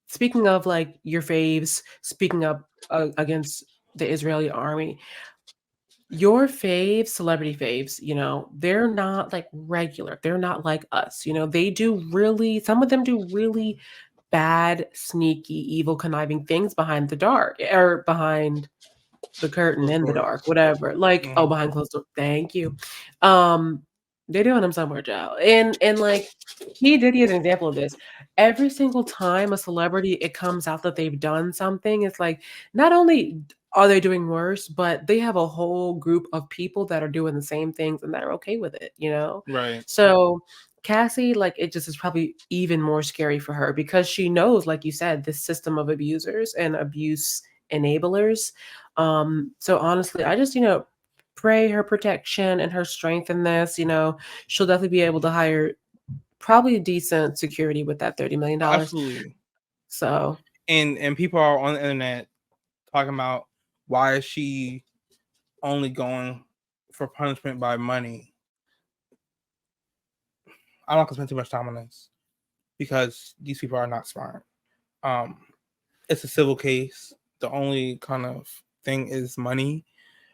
speaking of like your faves, speaking up against the Israeli army. Your faves, celebrity faves, you know, they're not like regular. They're not like us. You know, they do really, some of them do really bad, sneaky, evil, conniving things behind the dark or behind the curtain Close in the doors. dark, whatever. Like, oh, Mhm. behind closed doors. Thank you. Um, they're doing them somewhere, Joe. And like he Diddy is an example of this. Every single time a celebrity it comes out that they've done something, it's like not only are they doing worse, but they have a whole group of people that are doing the same things and that are okay with it, you know? Right. So Cassie, like it just is probably even more scary for her because she knows, like you said, this system of abusers and abuse enablers. So honestly, I just, you know, pray her protection and her strength in this. You know, she'll definitely be able to hire probably decent security with that $30 million. Absolutely. So And people are on the internet talking about why is she only going for punishment by money. I'm not gonna spend too much time on this because these people are not smart. Um, it's a civil case. The only kind of thing is money.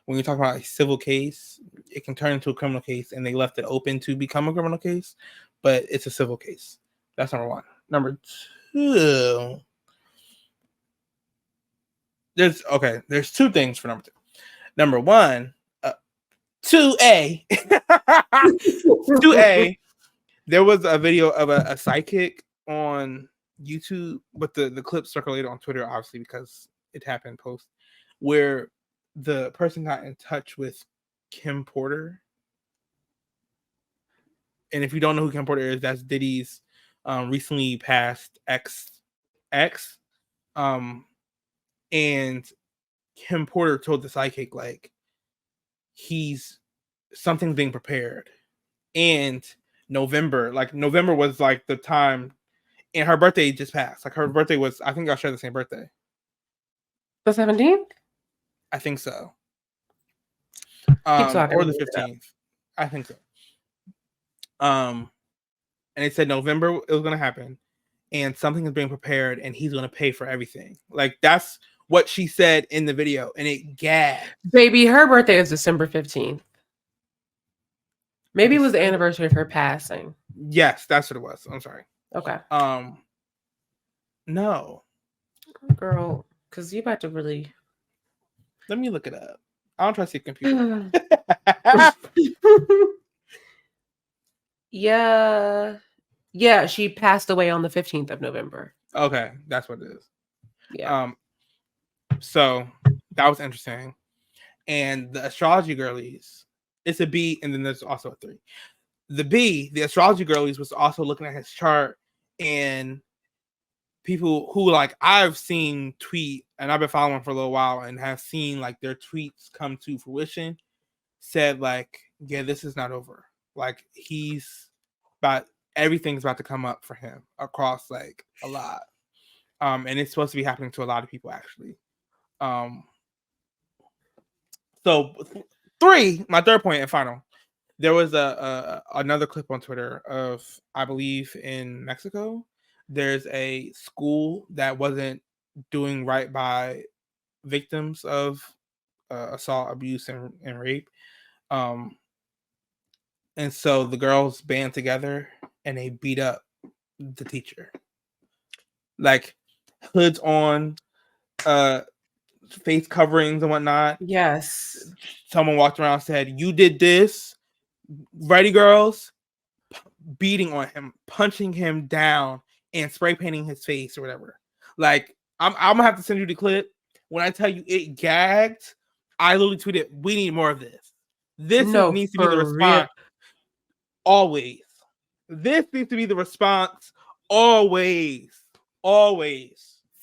When you're talking about a civil case, it can turn into a criminal case, and they left it open to become a criminal case, but it's a civil case. That's number one. Number two, there's two things for number two. Number one, 2A, 2A. There was a video of a psychic on YouTube, but the clip circulated on Twitter, obviously, because it happened post, where the person got in touch with Kim Porter. And if you don't know who Kim Porter is, that's Diddy's recently passed ex. And Kim Porter told the psychic like he's something's being prepared. And November was like the time, and her birthday just passed. Like her birthday was, I think I share the same birthday. the 17th? I think so. Keep talking. Or I'm the gonna look it up. 15th. I think so. And it said November it was gonna happen, and something is being prepared, and he's gonna pay for everything. Like that's what she said in the video, and it gagged. Baby, her birthday is December 15th. Maybe it was the December. anniversary of her passing. Yes, that's what it was. I'm sorry. Okay. No. Girl, because you about to really. Let me look it up. I don't trust your computer. Yeah. Yeah, she passed away on the 15th of November. Okay, that's what it is. Yeah. So that was interesting. And the astrology girlies, it's a B, and then there's also a 3. The B, the astrology girlies, was also looking at his chart, and people who like I've seen tweet, and I've been following for a little while, and have seen like their tweets come to fruition, said like, yeah, this is not over. Like he's about everything's about to come up for him across like a lot. And it's supposed to be happening to a lot of people actually. So my third point and final. There was another clip on Twitter of, I believe in Mexico, there's a school that wasn't doing right by victims of assault, abuse, and rape. And so the girls band together and they beat up the teacher. Like hoods on, face coverings and whatnot. Yes. Someone walked around and said, "You did this." Ready, girls? Beating on him, punching him down, and spray painting his face or whatever. Like, I'm gonna have to send you the clip. When I tell you it gagged, I literally tweeted, "We need more of this. Needs to be the response always. This needs to be the response always.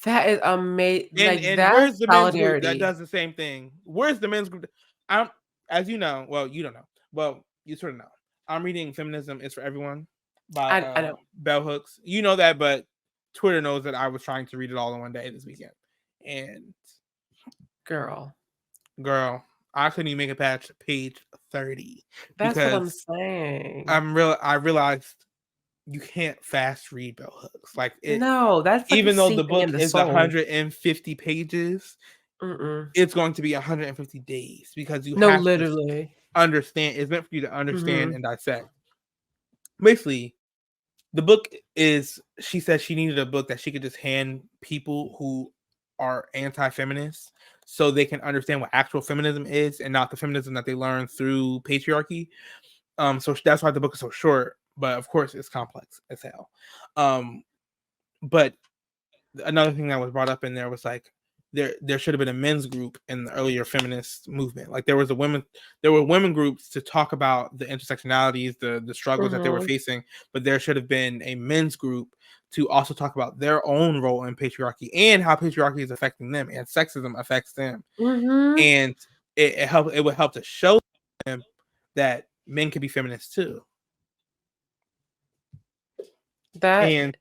That is amazing. And where's the men's group that does the same thing? Where's the men's group? As you know, well, you don't know. Well, you sort of know. I'm reading Feminism is for Everyone by I know. Bell Hooks. You know that, but Twitter knows that I was trying to read it all in one day this weekend. And girl, I couldn't even make it past page 30. That's what I'm saying. I realized you can't fast read Bell Hooks. Like no, that's like even though the book is 150 pages, it's going to be 150 days because you have literally to understand. It's meant for you to understand and dissect. Basically, the book is. She said she needed a book that she could just hand people who are anti-feminists so they can understand what actual feminism is and not the feminism that they learn through patriarchy. So that's why the book is so short. But of course, it's complex as hell. But another thing that was brought up in there was like there should have been a men's group in the earlier feminist movement. Like there were women groups to talk about the intersectionalities, the struggles that they were facing. But there should have been a men's group to also talk about their own role in patriarchy and how patriarchy is affecting them and sexism affects them. And it would help to show them that men can be feminists too. And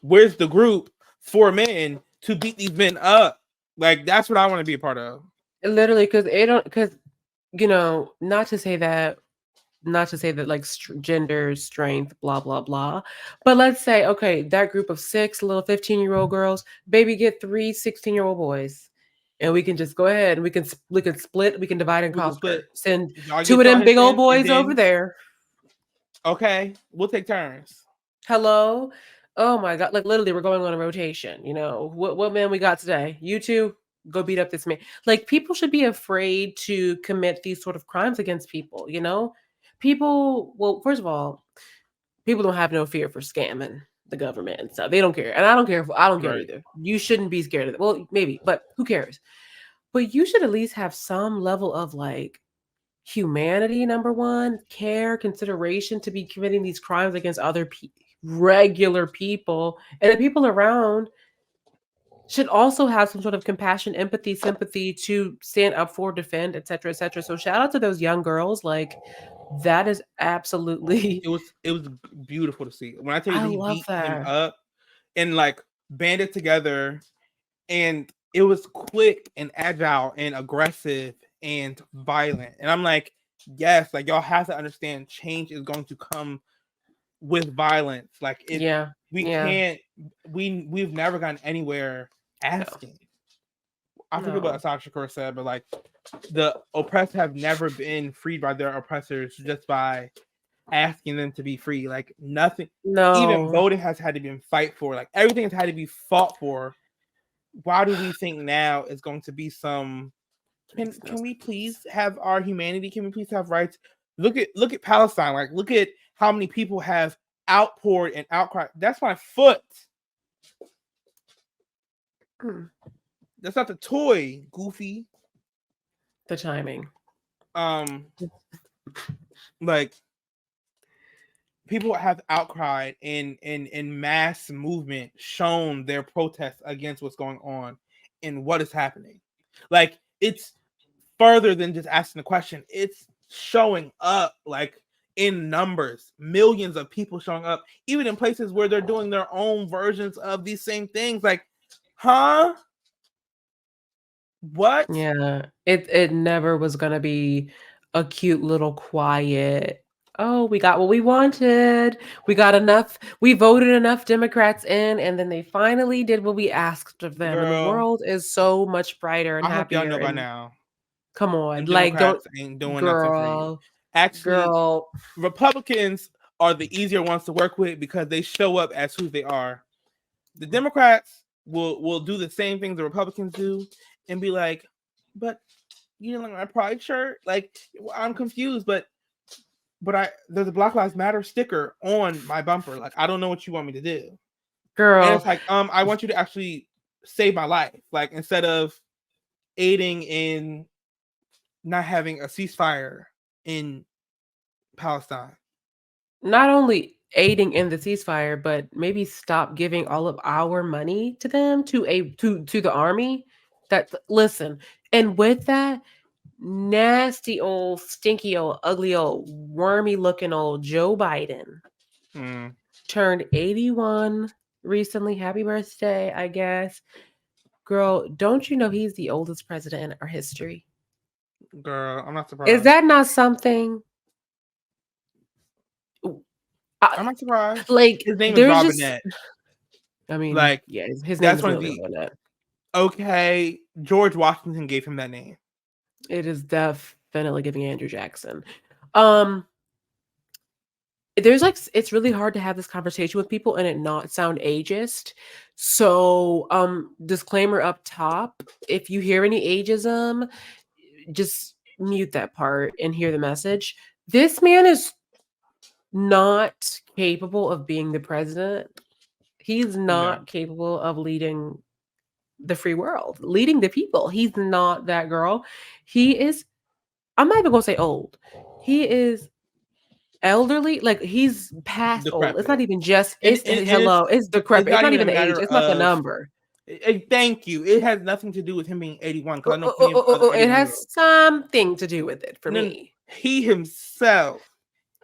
where's the group for men to beat these men up? Like that's what I want to be a part of. Literally, because not to say that like gender, strength, blah blah blah, but let's say okay, that group of 6 little 15-year-old girls, baby, get 3 16-year-old boys, and we can just go ahead and we can split, we can divide and conquer. Send 2 of them big old boys over there. Okay, we'll take turns. Hello. Oh my god, like literally we're going on a rotation. What man we got today? You two go beat up this man. Like people should be afraid to commit these sort of crimes against people. People, well, first of all, people don't have no fear for scamming the government and stuff. They don't care, and I don't care. I don't care either. You shouldn't be scared of it. Well, maybe, but who cares? But you should at least have some level of like humanity. Number one, care, consideration to be committing these crimes against other regular people, and the people around should also have some sort of compassion, empathy, sympathy to stand up for, defend, etc., etc. So shout out to those young girls. Like that is absolutely. It was beautiful to see. When I tell you, they beat him up and like banded together, and it was quick and agile and aggressive and violent. And I'm like, yes, like y'all have to understand, change is going to come with violence. Like we've never gotten anywhere asking. I forget what Asad Shakur said, but like the oppressed have never been freed by their oppressors just by asking them to be free. Like nothing, even voting has had to be fight for. Like everything has had to be fought for. Why do we think now is going to be some? Can we please have our humanity? Can we please have rights? Look at Palestine. Like look at how many people have outpoured and outcried. That's my foot. That's not the toy, Goofy. The timing. Like people have outcried in mass movement, shown their protest against what's going on and what is happening. Like it's further than just asking the question. It's showing up like in numbers, millions of people showing up, even in places where they're doing their own versions of these same things. Like, huh? What? Yeah, it never was gonna be a cute little quiet. Oh, we got what we wanted. We got enough. We voted enough Democrats in, and then they finally did what we asked of them. And the Girl, world is so much brighter and I hope y'all happier. know by And now. come on, Them like don't, Democrats ain't doing nothing for you. girl, Actually, girl. Republicans are the easier ones to work with because they show up as who they are. The Democrats will do the same thing the Republicans do and be like, but you didn't like my pride shirt? Like, I'm confused, but there's a Black Lives Matter sticker on my bumper. Like, I don't know what you want me to do. And it's Girl, like, I want you to actually save my life. Like, instead of aiding in not having a ceasefire in Palestine. not only aiding in the ceasefire, but maybe stop giving all of our money to them to the army. That listen, and with that, nasty old, stinky old, ugly old, wormy looking old Joe Biden turned 81 recently. Happy birthday, I guess. Girl, don't you know he's the oldest president in our history? Girl, I'm not Is surprised. that not something? I'm not surprised. Like, His name is there's just, Robinette. I mean, Like, yeah, his name that's is one of literally the Lynette. okay. George Washington gave him that name. It is definitely giving Andrew Jackson. Um, there's like it's really hard to have this conversation with people and it not sound ageist. So, disclaimer up top, if you hear any ageism, just mute that part and hear the message. This man is not capable of being the president. He's No, not capable of leading the free world, leading the people. He's not that girl. He is, I'm not even gonna say old. He is elderly, like he's past old. It's not decrepit. even just And, it's and, and hello, it's it's decrepit. It's not not even a even the age. matter It's not the of. number. Thank you. It has nothing to do with him being 81 because I know plenty of other It 81 year olds. has something to do with it for No, me. he himself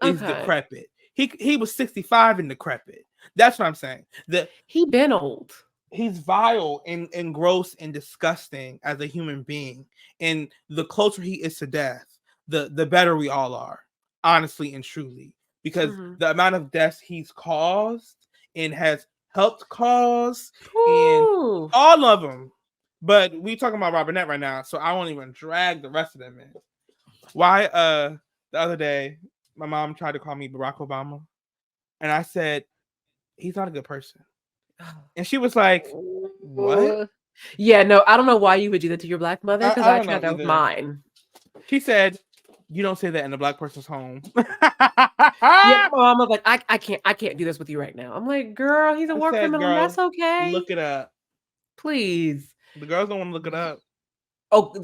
is Okay. decrepit. He was 65 and decrepit. That's what I'm saying. He been old. He's vile and gross and disgusting as a human being. And the closer he is to death, the better we all are, honestly and truly. Because Mhm. the amount of deaths he's caused and has helped cause and Ooh. all of them. But we talking about Robinette right now, so I won't even drag the rest of them in. Why the other day my mom tried to call me Barack Obama and I said he's not a good person. And she was like, what? Yeah, no, I don't know why you would do that to your Black mother because I I don't tried know that with either. mine. She said, you don't say that in a Black person's home. Yeah, my mom was like, I can't do this with you right now. I'm like, girl, he's a I war said, criminal. And that's girl, okay. look it up. Please. The girls don't want to look it up. Oh,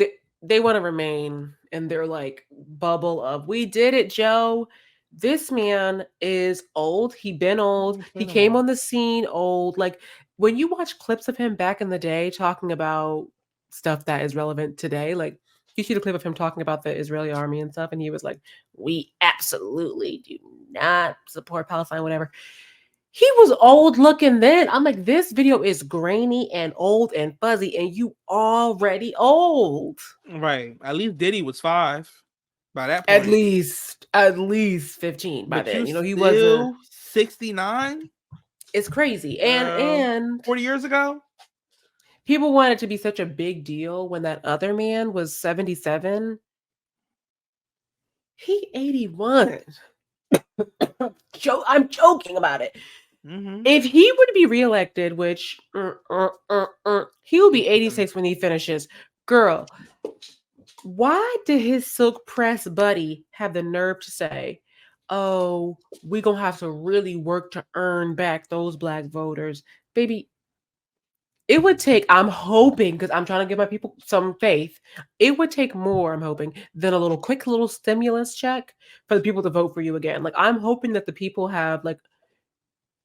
they want to remain in their like bubble of we did it, Joe. This man is old. He been old. It's He been a came while. on the scene old. Like when you watch clips of him back in the day talking about stuff that is relevant today, like you see the clip of him talking about the Israeli army and stuff, and he was like, "We absolutely do not support Palestine, whatever." He was old looking then. I'm like, this video is grainy and old and fuzzy, and you already old. Right. At least Diddy was 5 by that At point. least 15 by But you then. You know, he wasn't. still 69? It's crazy. Girl, And 40 years ago? people wanted to be such a big deal when that other man was 77. He 81. I'm joking about it. Mm-hmm. If he were to be reelected, which he will be He's 86 when he finishes. Girl, why did his silk press buddy have the nerve to say, "Oh, we're gonna have to really work to earn back those Black voters"? Baby, it would take, I'm hoping, because I'm trying to give my people some faith, it would take more, I'm hoping, than a little quick little stimulus check for the people to vote for you again. Like, I'm hoping that the people have like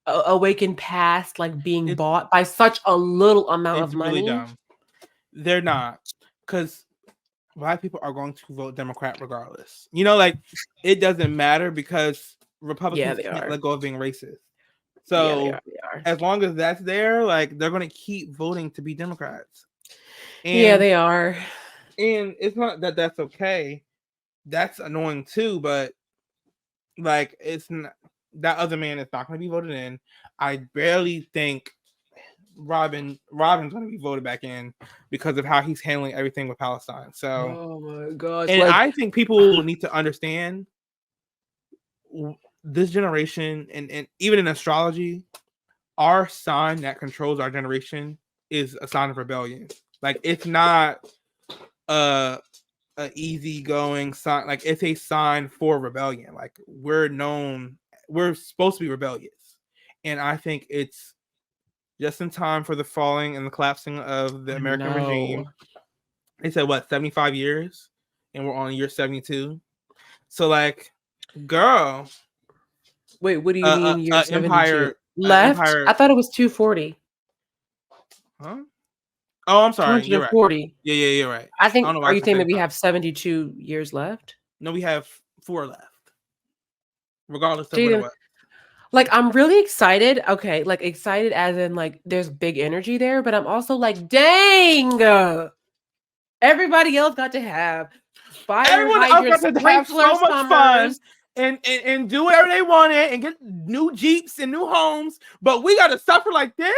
awakened past like being it's bought by such a little amount of it's really money. dumb. They're not. Because Black people are going to vote Democrat regardless. You know, like it doesn't matter because Yeah, Republicans they can't are. let go of being racist. Yeah, they So are. They are. as long as that's there, like they're going to keep voting to be Democrats. Yeah, And they are. it's not that that's okay. That's annoying too, but like it's not, that other man is not going to be voted in. I barely think Robin's going to be voted back in because of how he's handling everything with Palestine. So, Oh my gosh! and Like, I think people need to understand this generation, and even in astrology, our sign that controls our generation is a sign of rebellion. Like it's not a easygoing sign. Like it's a sign for rebellion. Like we're supposed to be rebellious, and I think it's just in time for the falling and the collapsing of the I American know. regime. They said what 75 years, and we're on year 72. So like, girl, Wait, what do you mean you're 72? empire, Left? I empire, thought it was 240. huh? Oh, I'm sorry. You're right. 240. Yeah, you're right. I I don't think, know why are I you said saying that we 75. have 72 years left? No, we have 4 left, regardless of what it Jada, was. like, I'm really excited. Okay, like, excited as in, like, there's big energy there, but I'm also like, dang! Everybody else got to have fire Everyone else hydrants, got to have sprinkler so much fun summers. and do whatever they wanted and get new Jeeps and new homes, but we got to suffer like this.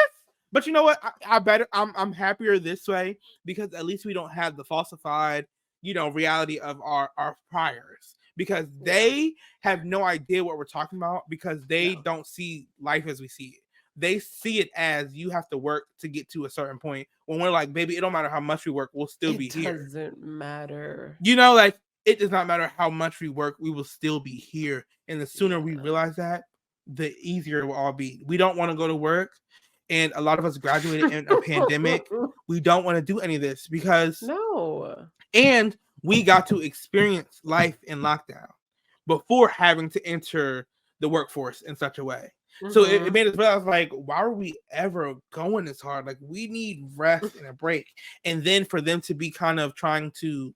But you know what? I better. I'm happier this way because at least we don't have the falsified, reality of our priors because they have no idea what we're talking about because they No, don't see life as we see it. They see it as you have to work to get to a certain point. When we're like, baby, it don't matter how much we work, we'll still be it here. doesn't matter. Like it does not matter how much we work, we will still be here. And the sooner we Yeah. realize that, the easier it will all be. We don't want to go to work. And a lot of us graduated in a pandemic. We don't want to do any of this because, No. and we got to experience life in lockdown before having to enter the workforce in such a way. So it Mhm. made us realize, like, why are we ever going this hard? Like, we need rest and a break. And then for them to be kind of trying to,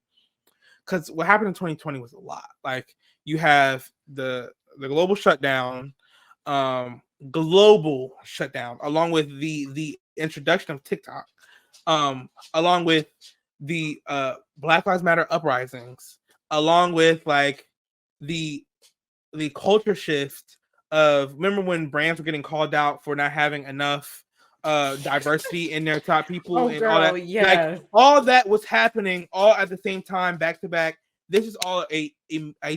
because what happened in 2020 was a lot. Like you have the global shutdown, along with the introduction of TikTok, along with the Black Lives Matter uprisings, along with like the the culture shift of remember when brands were getting called out for not having enough diversity in their top people Oh, and all girl, that. Like yes. all that was happening all at the same time, back to back. This is all a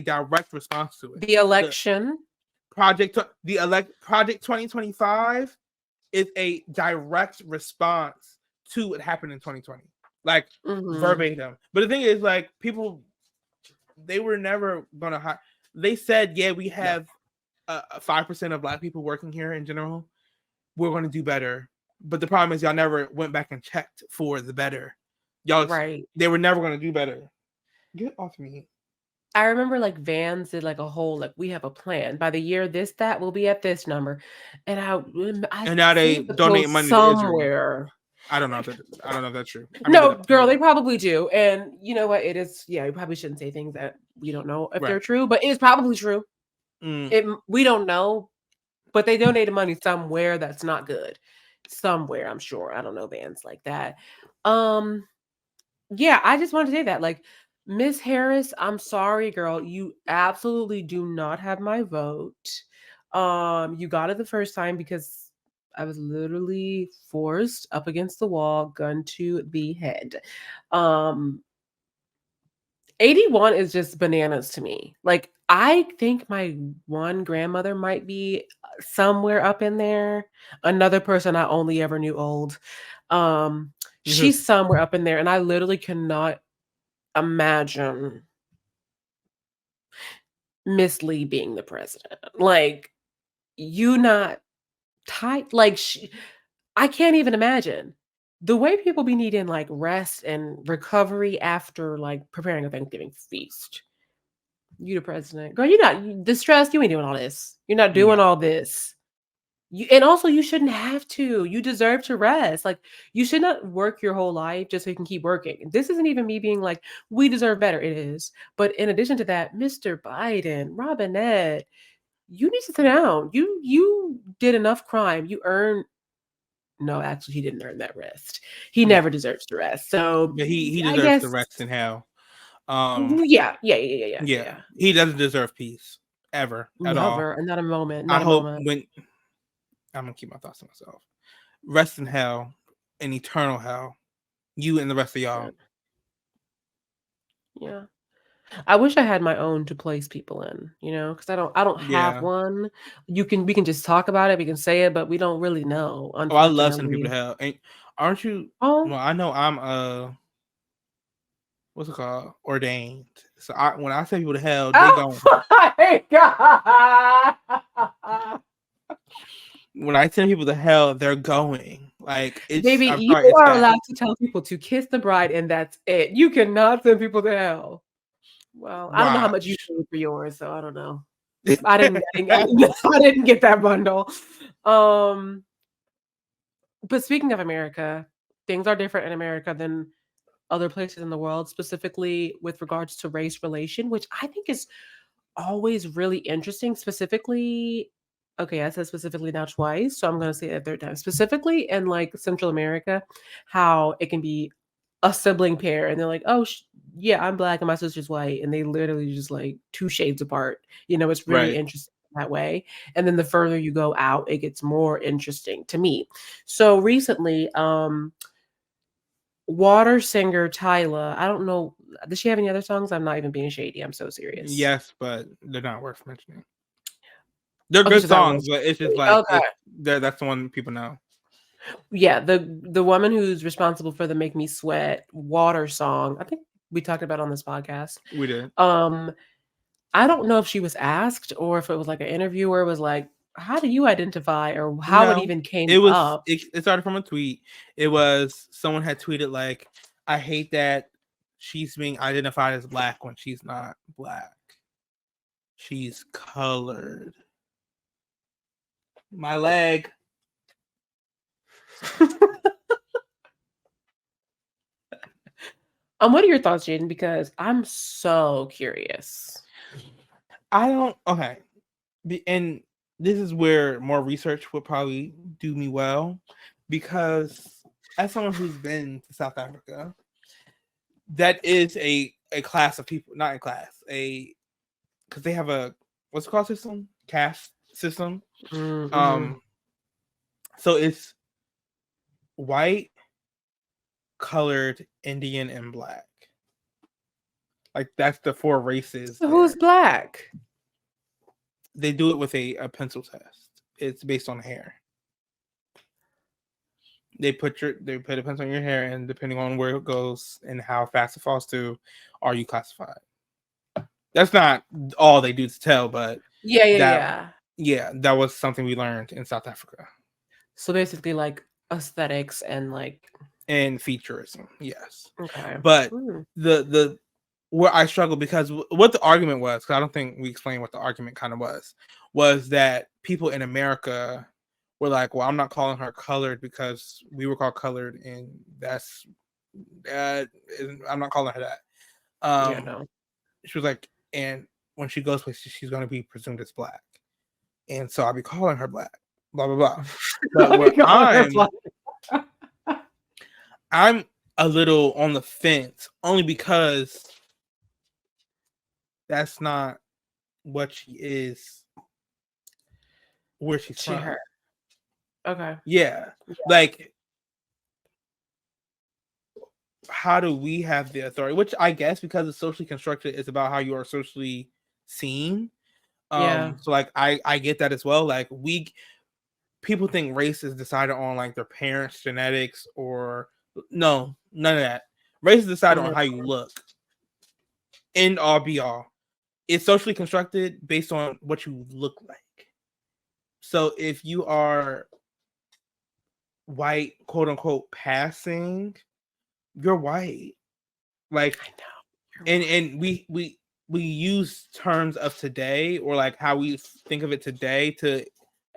direct response to it. The The election. Project 2025 is a direct response to what happened in 2020. Like Mhm. verbatim. But the thing is, like, people, they were never gonna hire. They said, yeah, we No. have 5% of Black people working here in general. We're going to do better. But the problem is, y'all never went back and checked for the better. Right. They were never going to do better. Get off me. I remember like Vans did like a whole like we have a plan. By the year this that we'll be at this number, and I And now they saved the donate post money to Israel. somewhere. I don't know if that's true. I made that No, up. girl, they probably do. And you know what? It is. Yeah, we probably shouldn't say things that we don't know if they're Right. true, but it is probably true. Mm. We don't know, but they donated money somewhere that's not good. Somewhere, I'm sure. I don't know Vans like that. Um, Yeah, I just wanted to say that. Like, Miss Harris, I'm sorry, girl. You absolutely do not have my vote. You got it the first time because I was literally forced up against the wall, gun to the head. Um, 81 is just bananas to me. Like, I think my one grandmother might be somewhere up in there. Another person I only ever knew old. She's somewhere up in there, and I literally cannot imagine Miss Lee being the president. Like, you not tight. Like, I can't even imagine the way people be needing like rest and recovery after like preparing a Thanksgiving feast. You the president, girl. You're not distressed. You ain't doing all this. You're not doing No. all this. And also you shouldn't have to. You deserve to rest. Like you should not work your whole life just so you can keep working. This isn't even me being like, we deserve better. It is. But in addition to that, Mr. Biden, Robinette, you need to sit down. You did enough crime. You earned no, actually he didn't earn that rest. He No, never deserves to rest. So but he I deserves to guess rest in hell. yeah. Yeah, he doesn't deserve peace ever at all. Never, not a moment, I not a hope moment. when I'm gonna keep my thoughts to myself. Rest in hell, in eternal hell. You and the rest of Yeah. y'all. Yeah. I wish I had my own to place people in, because I don't have Yeah. one. We can just talk about it, we can say it, but we don't really know, Oh, I love sending people to unfortunately. hell. And aren't you? Oh. Well, I know I'm what's it called? Ordained. So when I send people to hell, they Oh going. my god. When I send people to hell, they're going. Like it's. Baby, I'm you sorry, it's are that. allowed to tell people to kiss the bride and that's it. You cannot send people to hell. Well, I don't know how much you Watch. paid for yours, so I don't know. I didn't get that bundle. Um, but speaking of America, things are different in America than other places in the world, specifically with regards to race relation, which I think is always really interesting. Specifically, okay, I said specifically now twice, so I'm gonna say it a third time. Specifically in like Central America, how it can be a sibling pair, and they're like, "Oh, yeah, I'm black and my sister's white," and they literally just like two shades apart. It's really Right. interesting that way. And then the further you go out, it gets more interesting to me. So recently, water singer Tyla, I don't know, does she have any other songs? I'm not even being shady. I'm so serious. Yes, but they're not worth mentioning. They're Okay, good so that was songs, but it's just like okay. that's the one people know. Yeah, the woman who's responsible for the "Make Me Sweat" water song, I think we talked about on this podcast. We did. Um, I don't know if she was asked or if it was like an interview where it was like, "How do you identify?" or how it No, even came it was up. it started from a tweet. It was someone had tweeted like, "I hate that she's being identified as black when she's not black. She's colored." My leg. What are your thoughts, Jaden? Because I'm so curious. I don't. Okay, and this is where more research would probably do me well, because as someone who's been to South Africa, that is a class of people, not a class, because they have a what's it called system, caste system. Mm-hmm. So it's white, colored, Indian, and black. Like that's the four races So there. who's black? They do it with a pencil test. It's based on hair. They put a pencil on your hair, and depending on where it goes and how fast it falls to, are you classified? That's not all they do to tell, but that that was something we learned in South Africa. So basically, like aesthetics and like And featurism, yes. okay. But the where I struggle, because what the argument was, because I don't think we explained what the argument kind of was that people in America were like, well, I'm not calling her colored because we were called colored, and I'm not calling her that. Yeah, no. She was like, and when she goes places, she's going to be presumed as black, and so I'll be calling her black, blah blah blah. But where I'm a little on the fence, only because that's not what she is, where she's from. Her. Okay. Yeah. Like, how do we have the authority? Which I guess because it's socially constructed, it's about how you are socially seen. Yeah. So like I get that as well. Like people think race is decided on like their parents' genetics, or no, none of that. Race is decided on how you look. End all be all. It's socially constructed based on what you look like. So if you are white, quote unquote, passing, you're white. Like, and we use terms of today, or like how we think of it today, to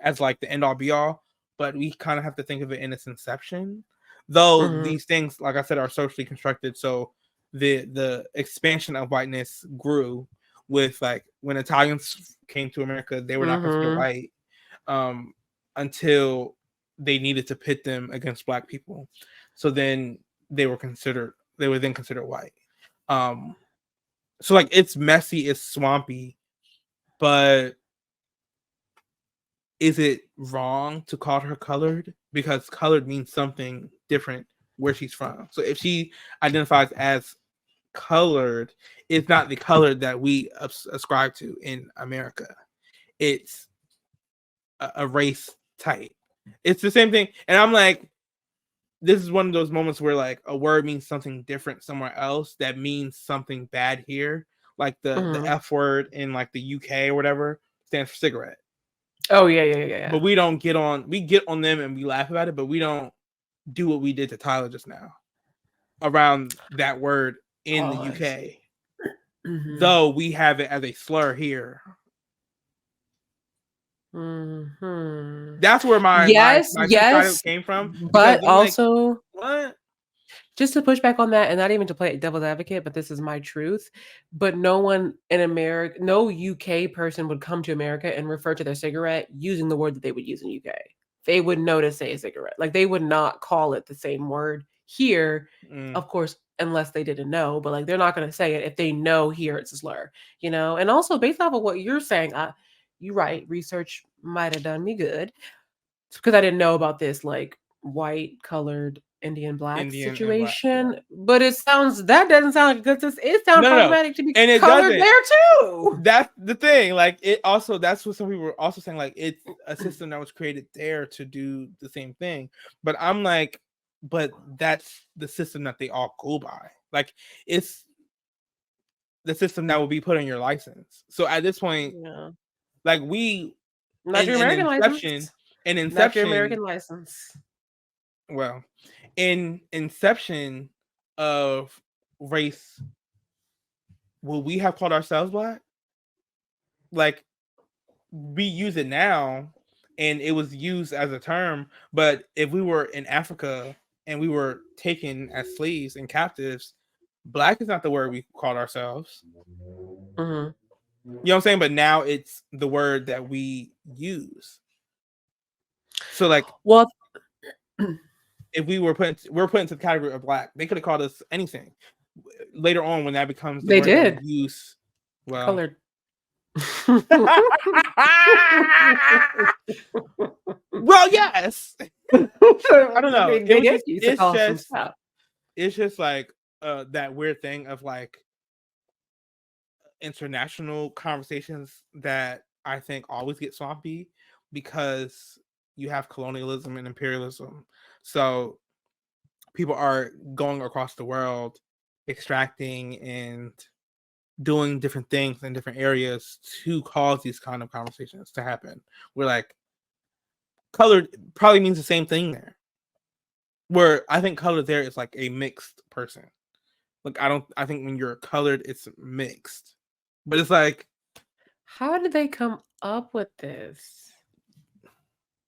as like the end all be all, but we kind of have to think of it in its inception. Though Mhm. these things, like I said, are socially constructed, so the expansion of whiteness grew with like when Italians came to America, they were not considered Mhm. white um, until they needed to pit them against black people. So then they were then considered white. Um, so like it's messy, it's swampy, but is it wrong to call her colored? Because colored means something different where she's from. So if she identifies as colored, it's not the color that we ascribe to in America. It's a race type. It's the same thing. And I'm like, this is one of those moments where like a word means something different somewhere else that means something bad here. Like the Mhm. F word in like the UK or whatever stands for cigarette. Oh yeah. But we don't get on them and we laugh about it, but we don't do what we did to Tyler just now around that word in the Oh, I UK. see. Mhm. Though we have it as a slur here. Mhm. That's where Yes, my suicidal yes, came from because but I'm like, also what? just to push back on that, and not even to play devil's advocate, but this is my truth. But no one in America, no UK person would come to America and refer to their cigarette using the word that they would use in UK. They would know to say cigarette. Like they would not call it the same word here, Mm, of course, unless they didn't know. But like they're not going to say it if they know here it's a slur, you know. And also based off of what you're saying, you're right. Research might have done me good because I didn't know about this like white, colored, Indian black Indian and black, yeah. situation. But that doesn't sound like this. It sounds No. problematic to be And it colored doesn't. there too. That's the thing. Like it also that's what some people were also saying, like it's a system that was created there to do the same thing. But I'm like, but that's the system that they all go by. Like it's the system that will be put on your license. So at this point, Yeah. like we Not your in American Inception, license. in Not your Inception, American license. well, in Inception of race, will we have called ourselves black? Like we use it now and it was used as a term, but if we were in Africa and we were taken as slaves and captives, black is not the word we called ourselves. Mhm. You know what I'm saying? But now it's the word that we use. So like Well, if we're put into the category of black, they could have called us anything. Later on when that becomes the they word that we did. use, well, Colored. well, yes. I don't know. They did used to call us some stuff. It's just like that weird thing of like international conversations that I think always get swampy because you have colonialism and imperialism. So people are going across the world extracting and doing different things in different areas to cause these kind of conversations to happen. We're like colored probably means the same thing there. Where I think colored there is like a mixed person. Like I think when you're colored, it's mixed. But it's like How did they come up with this?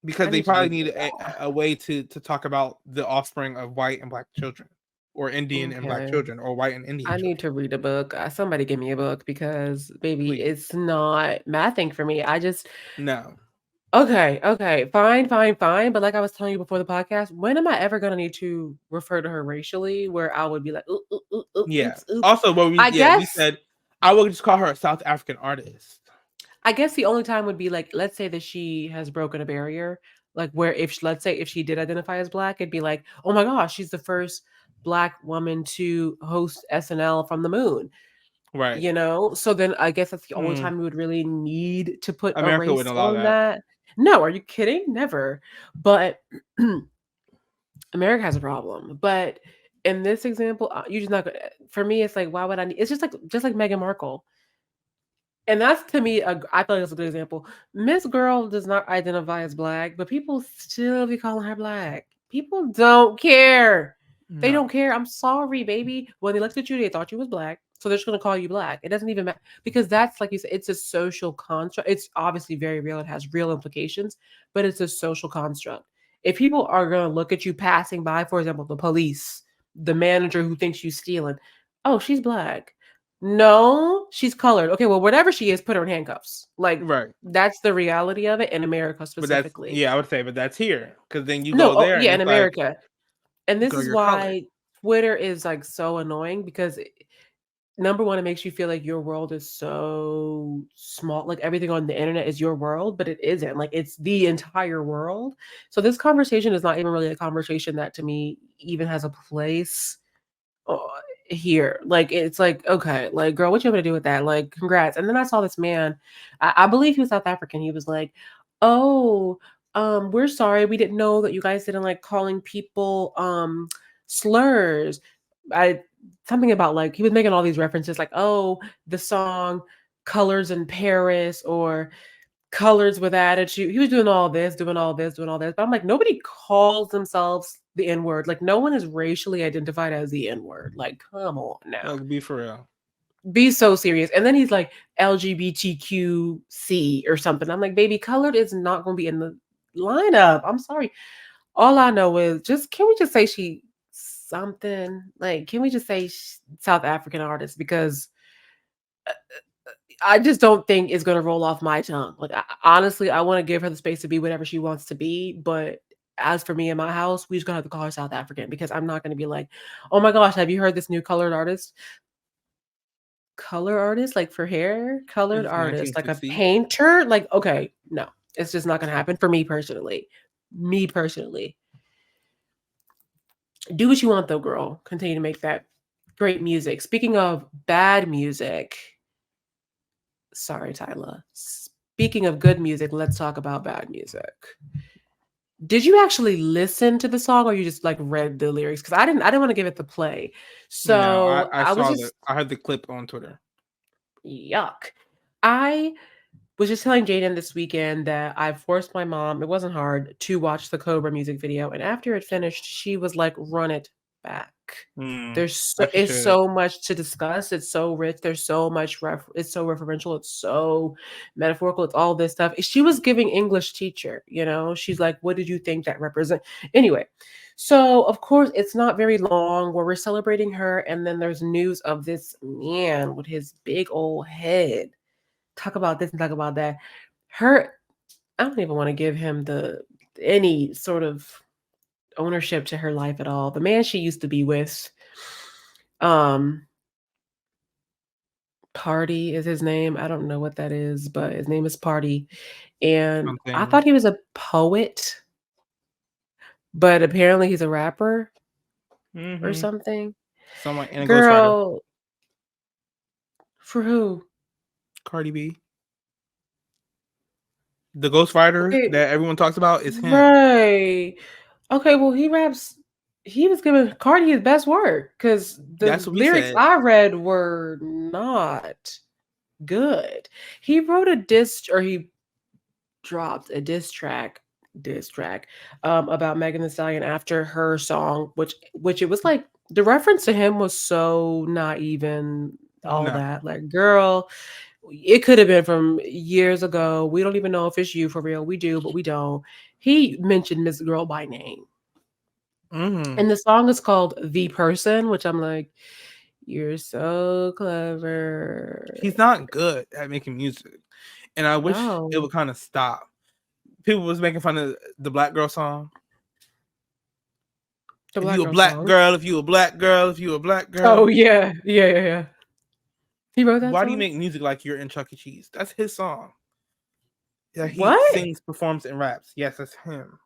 because I they need to probably read need it. a way to talk about the offspring of white and black children, or Indian and black Okay. children, or white and Indian I need children. to read a book. Somebody give me a book because, baby, Please, it's not mathing for me. I just no, okay, fine. But like I was telling you before the podcast, when am I ever gonna need to refer to her racially where I would be like, yeah. oops. Also, what we I we guess said I would just call her a South African artist. I guess the only time would be like, let's say that she has broken a barrier, like where let's say if she did identify as black, it'd be like, oh my gosh, she's the first black woman to host SNL from the moon. Right. You know? So then I guess that's the only Hmm. time we would really need to put a America race wouldn't allow on that. that. No, are you kidding? Never. But America has a problem. But in this example, you're just not gonna for me, it's like, why would I need it's just like Meghan Markle. And that's to me, I feel like it's a good example. Miss Girl does not identify as black, but people still be calling her black. People don't care. They No. don't care. I'm sorry, baby. When they looked at you, they thought you was black. So they're just gonna call you black. It doesn't even matter because that's like you said, it's a social construct. It's obviously very real. It has real implications, but it's a social construct. If people are gonna look at you passing by, for example, the police, the manager who thinks you stealing, oh, she's black. No, she's colored. Okay, well, whatever she is, put her in handcuffs. Like Right. that's the reality of it in America But that's specifically. yeah, I would say, but that's here because then you No, go oh there and yeah, in it's like, America. And this girl, is you're colored. why Twitter is like so annoying because number one, it makes you feel like your world is so small. Like everything on the internet is your world, but it isn't. Like it's the entire world. So this conversation is not even really a conversation that to me even has a place uh, here. Like it's like, okay, like girl, what you gonna do with that? Like, congrats. And then I saw this man, I believe he was South African. He was like, oh, we're sorry, we didn't know that you guys didn't like calling people slurs. I something about like he was making all these references like, oh, the song Colors in Paris or Colors with Attitude. He was doing all this, doing all this, doing all this. But I'm like, nobody calls themselves the N word. Like, no one is racially identified as the N word. Like, come on now. Like, be for real. Be so serious. And then he's like LGBTQC or something. I'm like, baby, colored is not going to be in the lineup. I'm sorry. All I know is just, can we just say she something? Like, can we just say South African artist? Because I just don't think it's gonna roll off my tongue. Like, honestly, I want to give her the space to be whatever she wants to be. But as for me in my house, we just gonna have to call her South African because I'm not gonna be like, oh my gosh, have you heard this new colored artist? Color artist, like for hair, colored It's artist, like a 1960s. painter. Like, okay, no, it's just not gonna happen for me personally. Me personally, do what you want though, girl. Continue to make that great music. Speaking of bad music. Sorry, Tyler. Speaking of good music, let's talk about bad music. Did you actually listen to the song or you just like read the lyrics? Because I didn't want to give it the play. No, So I I was saw that. just I heard the clip on Twitter. yuck. I was just telling Jaden this weekend that I forced my mom, it wasn't hard, to watch the Cobra music video. And after it finished, she was like, run it back. As she It's should. so much to discuss. It's so rich. There's so much it's so referential. It's so metaphorical. It's all this stuff. She was giving English teacher, she's like, what did you think that represent? Anyway, so of course it's not very long where we're celebrating her. And then there's news of this man with his big old head. Talk about this and talk about that. Her, I don't even want to give him any sort of ownership to her life at all. The man she used to be with, um, Pardi is his name. I don't know what that is, but his name is Pardi. And I Something. thought he was a poet, but apparently he's a rapper or Mm-hmm. something. Someone and a ghostwriter. Girl, for who? Cardi B. The ghostwriter Okay, that everyone talks about is him. right. Okay, well, he was giving Cardi his best work because the That's what he lyrics said. I read were not good. He wrote a or he dropped a diss track, about Megan Thee Stallion after her song, which it was like the reference to him was so not even all No. that. Like, girl, it could have been from years ago. We don't even know if it's you for real. We do, but we don't. He mentioned Miss Girl by name. Mm-hmm. And the song is called The Person, which I'm like, you're so clever. He's not good at making music. And I wish it No, would kind of stop. People was making fun of the Black Girl song. the If Black you a Girl black song. girl, if you a black girl, if you a black Oh girl. yeah, yeah, yeah, yeah. He wrote that Why do you song? make music like you're in Chuck E. Cheese? That's his song. Yeah, he What? sings, performs, and raps. Yes, that's him.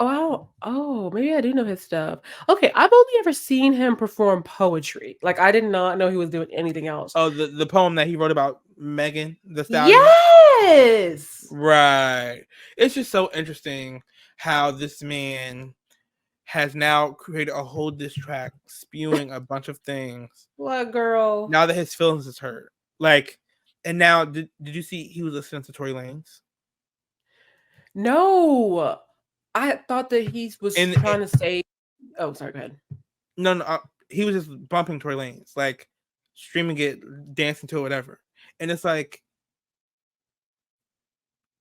Oh, maybe I do know his stuff. Okay, I've only ever seen him perform poetry. Like I did not know he was doing anything else. Oh, the poem that he wrote about Megan the Stallion. Yes. Right. It's just so interesting how this man has now created a whole diss track spewing a bunch of things. What girl? Now that his feelings is hurt. Like, and now did you see he was listening to Tory Lanez? No. I thought that he was And trying to say. Oh, sorry, go ahead. No, he was just bumping Tory Lanez, like streaming it, dancing to it, whatever. And it's like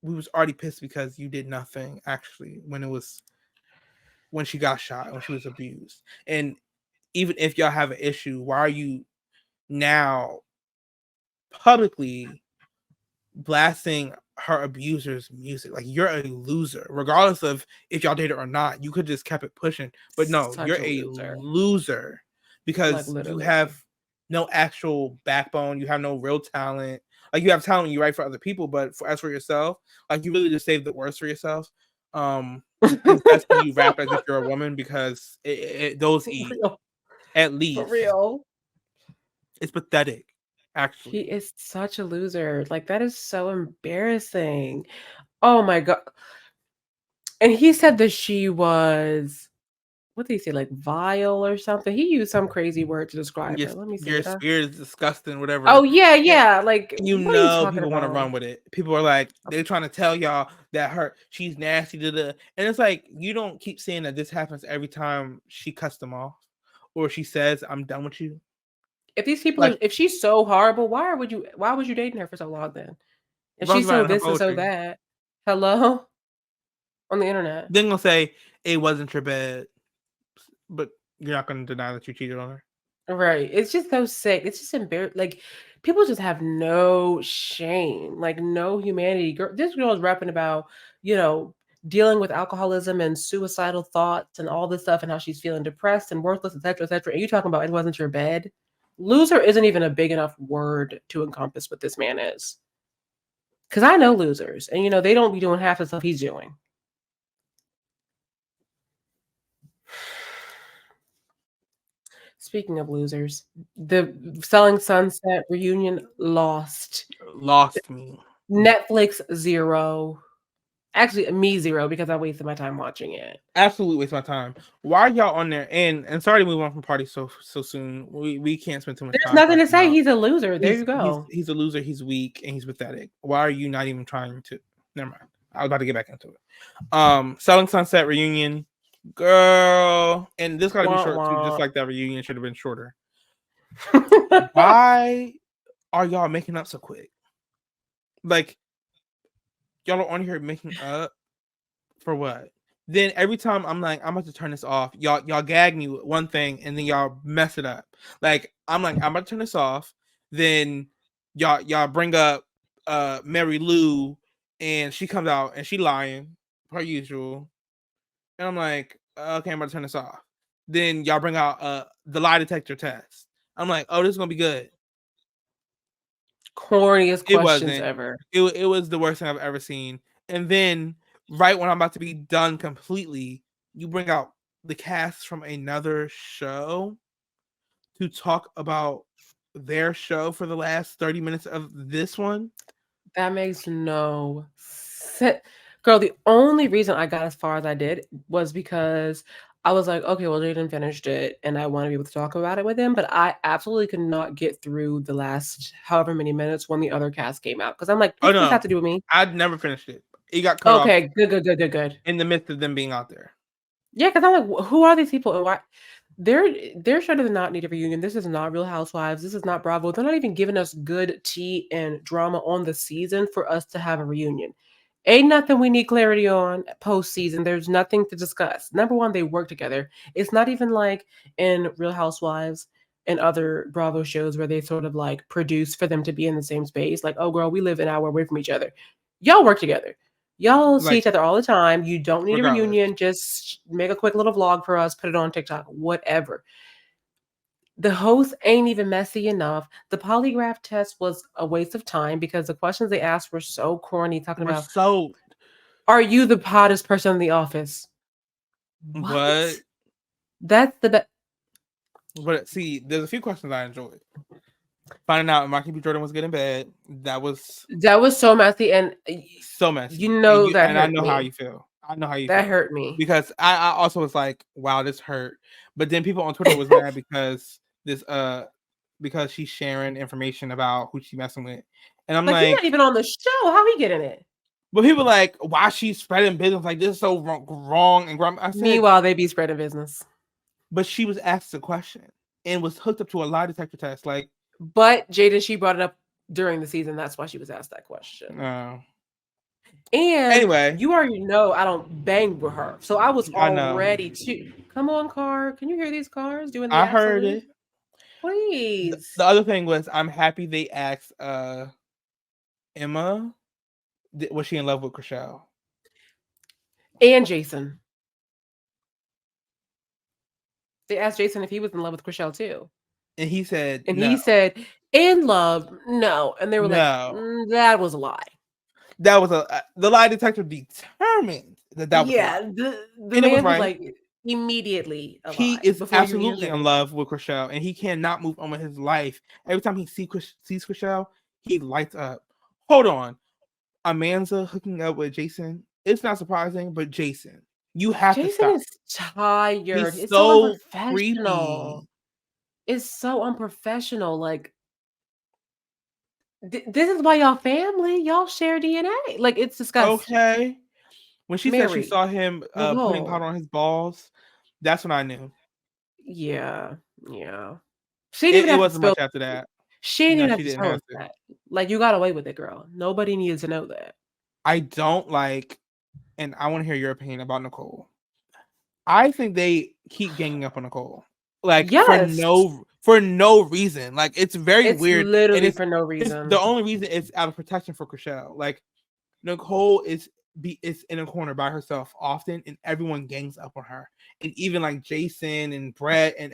we was already pissed because you did nothing actually when she got shot, when she was abused. And even if y'all have an issue, why are you now publicly blasting her abuser's music? Like, you're a loser, regardless of if y'all dated or not. You could just kept it pushing, but no, Such you're a a loser. loser Like because you literally. have no actual backbone. You have no real talent. Like, you have talent when you write for other people, but as for yourself, like, you really just saved the worst for yourself. And especially you rap as if you're a woman, because those For eat real. at For least. real. It's pathetic, He actually. is such a loser. Like that is so embarrassing. Oh my god. And he said that she was, what did he say, like vile or something? He used some crazy word to describe Your her. Let me see your it. spirit is disgusting, whatever. Oh yeah, And yeah. Like you what are you know talking people want to about? run with it. People are like, they're trying to tell y'all that she's nasty, and it's like, you don't keep saying that this happens every time she cuts them off or she says, I'm done with you. If these people are, Like, if she's so horrible, why was you dating her for so long then? If Rocky she's so writing her this and so poetry. that, hello? On the internet. Then gonna say it wasn't your bed, but you're not gonna deny that you cheated on her. Right. It's just so sick. It's just embarrassing. Like people just have no shame, like no humanity. This girl is rapping about, you know, dealing with alcoholism and suicidal thoughts and all this stuff and how she's feeling depressed and worthless, etc., etc. And you talking about it wasn't your bed. Loser isn't even a big enough word to encompass what this man is. Because I know losers, and they don't be doing half the stuff he's doing. Speaking of losers, the Selling Sunset reunion lost. Lost me. Netflix 0. Actually, me 0 because I wasted my time watching it. Absolutely waste my time. Why are y'all on there? And sorry to move on from Party so soon. We can't spend too much There's time nothing to talking say. about. He's a loser. There He's you he's go. he's a loser. He's weak and he's pathetic. Why are you not even trying to? Never mind. I was about to get back into it. Selling Sunset reunion, girl, and this got to be Wah, short too. Just wah. like that reunion should have been shorter. Why are y'all making up so quick? Like, y'all are on here making up for what? Then every time I'm like, I'm about to turn this off, y'all gag me with one thing and then y'all mess it up. Like, I'm like, I'm about to turn this off. Then y'all bring up Mary Lou, and she comes out and she lying per usual. And I'm like, okay, I'm about to turn this off. Then y'all bring out the lie detector test. I'm like, oh, this is gonna be good. Corniest It questions wasn't. ever. It was the worst thing I've ever seen. And then right when I'm about to be done completely, you bring out the cast from another show to talk about their show for the last 30 minutes of this one. That makes no sense. Girl, the only reason I got as far as I did was because I was like, okay, well, Jaden finished it and I want to be able to talk about it with him. But I absolutely could not get through the last however many minutes when the other cast came out. Because I'm like, Oh what's this have no, to do with me? I'd never finished it. It got cut off Okay, good, good, good, good, good. in the midst of them being out there. Yeah, because I'm like, who are these people and why? Their show does not need a reunion. This is not Real Housewives. This is not Bravo. They're not even giving us good tea and drama on the season for us to have a reunion. Ain't nothing we need clarity on postseason. There's nothing to discuss. Number one, they work together. It's not even like in Real Housewives and other Bravo shows where they sort of like produce for them to be in the same space. Like, oh girl, we live an hour away from each other. Y'all work together. Y'all see Like, each other all the time. You don't need a regardless. reunion. Just make a quick little vlog for us, put it on TikTok, whatever. The host ain't even messy enough. The polygraph test was a waste of time because the questions they asked were so corny, talking We're about, so are you the hottest person in the office? What? what? That's the best. But see, there's a few questions I enjoyed. Finding out if Michael B. Jordan was good and bad, that was That was so messy. And so messy. that And I hurt know how me. you feel. I know how you That feel. hurt me. Because I also was like, wow, this hurt. But then people on Twitter was mad because she's sharing information about who she's messing with. And I'm Like, he's not like, even on the show. How he getting it? but people like, why she's spreading business like this is so wrong and wrong. I said, Meanwhile, they be spreading business. but she was asked a question and was hooked up to a lie detector test. Like, But Jaden, she brought it up during the season. That's why she was asked that question. And anyway, you already know I don't bang with her. So I was I know. already too. Come on, car. Can you hear these cars doing the I heard absolute? it. Please. The other thing was, I'm happy they asked Emma, was she in love with Chriselle? And Jason. They asked Jason if he was in love with Chriselle too. And he said And no. he said, in love, no. And they were like, that was a lie. That was the lie detector determined that was a lie. The man was like immediately a he lie is absolutely in love with Chriselle, and he cannot move on with his life. Every time he sees Chriselle, he lights up. Hold on, Amanda hooking up with Jason. It's not surprising, but Jason, you have to stop. Jason is tired. He's It's so unprofessional. creepy. It's so unprofessional. Like, this is why y'all family. Y'all share DNA. Like, it's disgusting. Okay. When she said she saw him putting Nicole. powder on his balls, that's when I knew. Yeah. She didn't even wasn't much after that. She didn't even have to tell us that. Like, you got away with it, girl. Nobody needed to know that. I don't like, and I want to hear your opinion about Nicole. I think they keep ganging up on Nicole, like for no reason. Like, it's very weird. Literally for no reason. The only reason is out of protection for Chriselle. Like, Nicole is in a corner by herself often, and everyone gangs up on her. And even like Jason and Brett and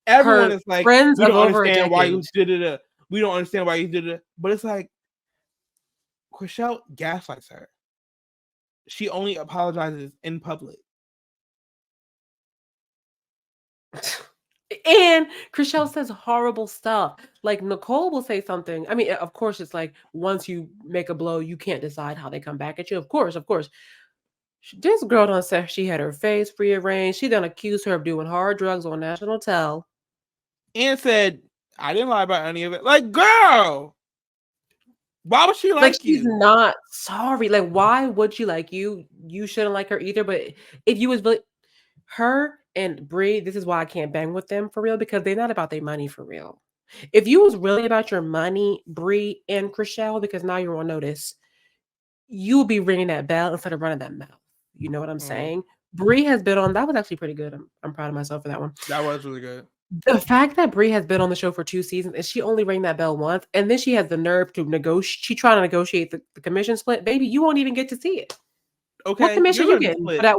everyone is like, we don't understand why you did it. We don't understand why you did it. But it's like, Chriselle gaslights her. She only apologizes in public. And Chriselle says horrible stuff. Like, Nicole will say something. I mean, of course, it's like, once you make a blow, you can't decide how they come back at you. Of course. This girl done said she had her face rearranged. She done accused her of doing hard drugs on national tel. And said, I didn't lie about any of it. Like, girl, why would she like you? She's not sorry. Like, why would she like you? You shouldn't like her either. But if you was really... Her and Brie, this is why I can't bang with them for real, because they're not about their money for real. If you was really about your money, Brie and Chriselle, because now you're on notice, you will be ringing that bell instead of running that mouth. You know what I'm saying? Brie has been on... That was actually pretty good. I'm proud of myself for that one. That was really good. The fact that Brie has been on the show for 2 seasons and she only rang that bell once, and then she has the nerve to negotiate. She trying to negotiate the commission split. Baby, you won't even get to see it. Okay, what commission you getting for that?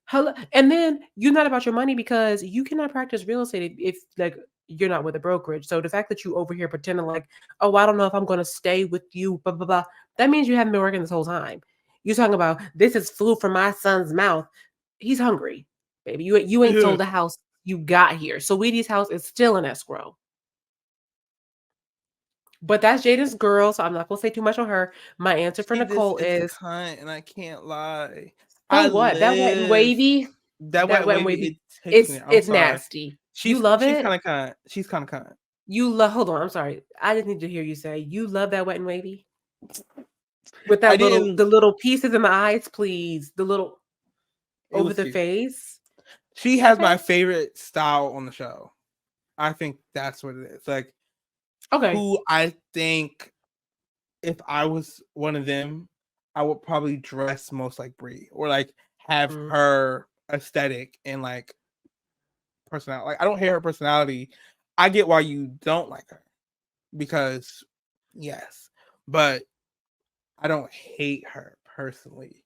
Hello, and then you're not about your money because you cannot practice real estate if like you're not with a brokerage. So the fact that you over here pretending like, oh, I don't know if I'm going to stay with you, blah blah blah, that means you haven't been working this whole time. You're talking about this is food from my son's mouth. He's hungry, baby. You ain't sold the house you got here. So Weedy's house is still in escrow. But that's Jada's girl, so I'm not gonna say too much on her. My answer for Nicole is a cunt, and I can't lie. So what? That wet and wavy. That wet and wavy. It's nasty. You love it. She's kind of cunt. She's kind of cunt. You love. Hold on. I'm sorry. I just need to hear you say you love that wet and wavy. With that the little pieces in the eyes, please. The little over the face. She has my favorite style on the show. I think that's what it is. Like, who I think if I was one of them, I would probably dress most like Brie or like have her aesthetic and like personality. Like, I don't hate her personality. I get why you don't like her because yes, but I don't hate her personally.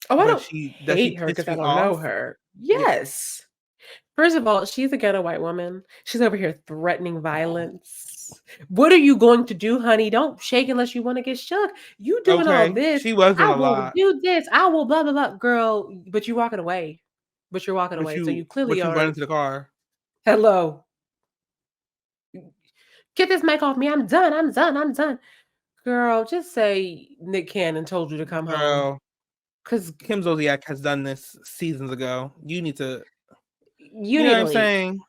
Oh, I don't hate her because I don't know her. Yes. First of all, she's a ghetto white woman. She's over here threatening violence. What are you going to do, honey? Don't shake unless you want to get shook. You doing all this. She was doing a lot. I will do this. I will blah, blah, blah. Girl, but you're walking away. So you clearly are. Running to the car. Hello. Get this mic off me. I'm done. Girl, just say Nick Cannon told you to come home. Because Kim Zolciak has done this seasons ago. You need to... You know what I'm saying?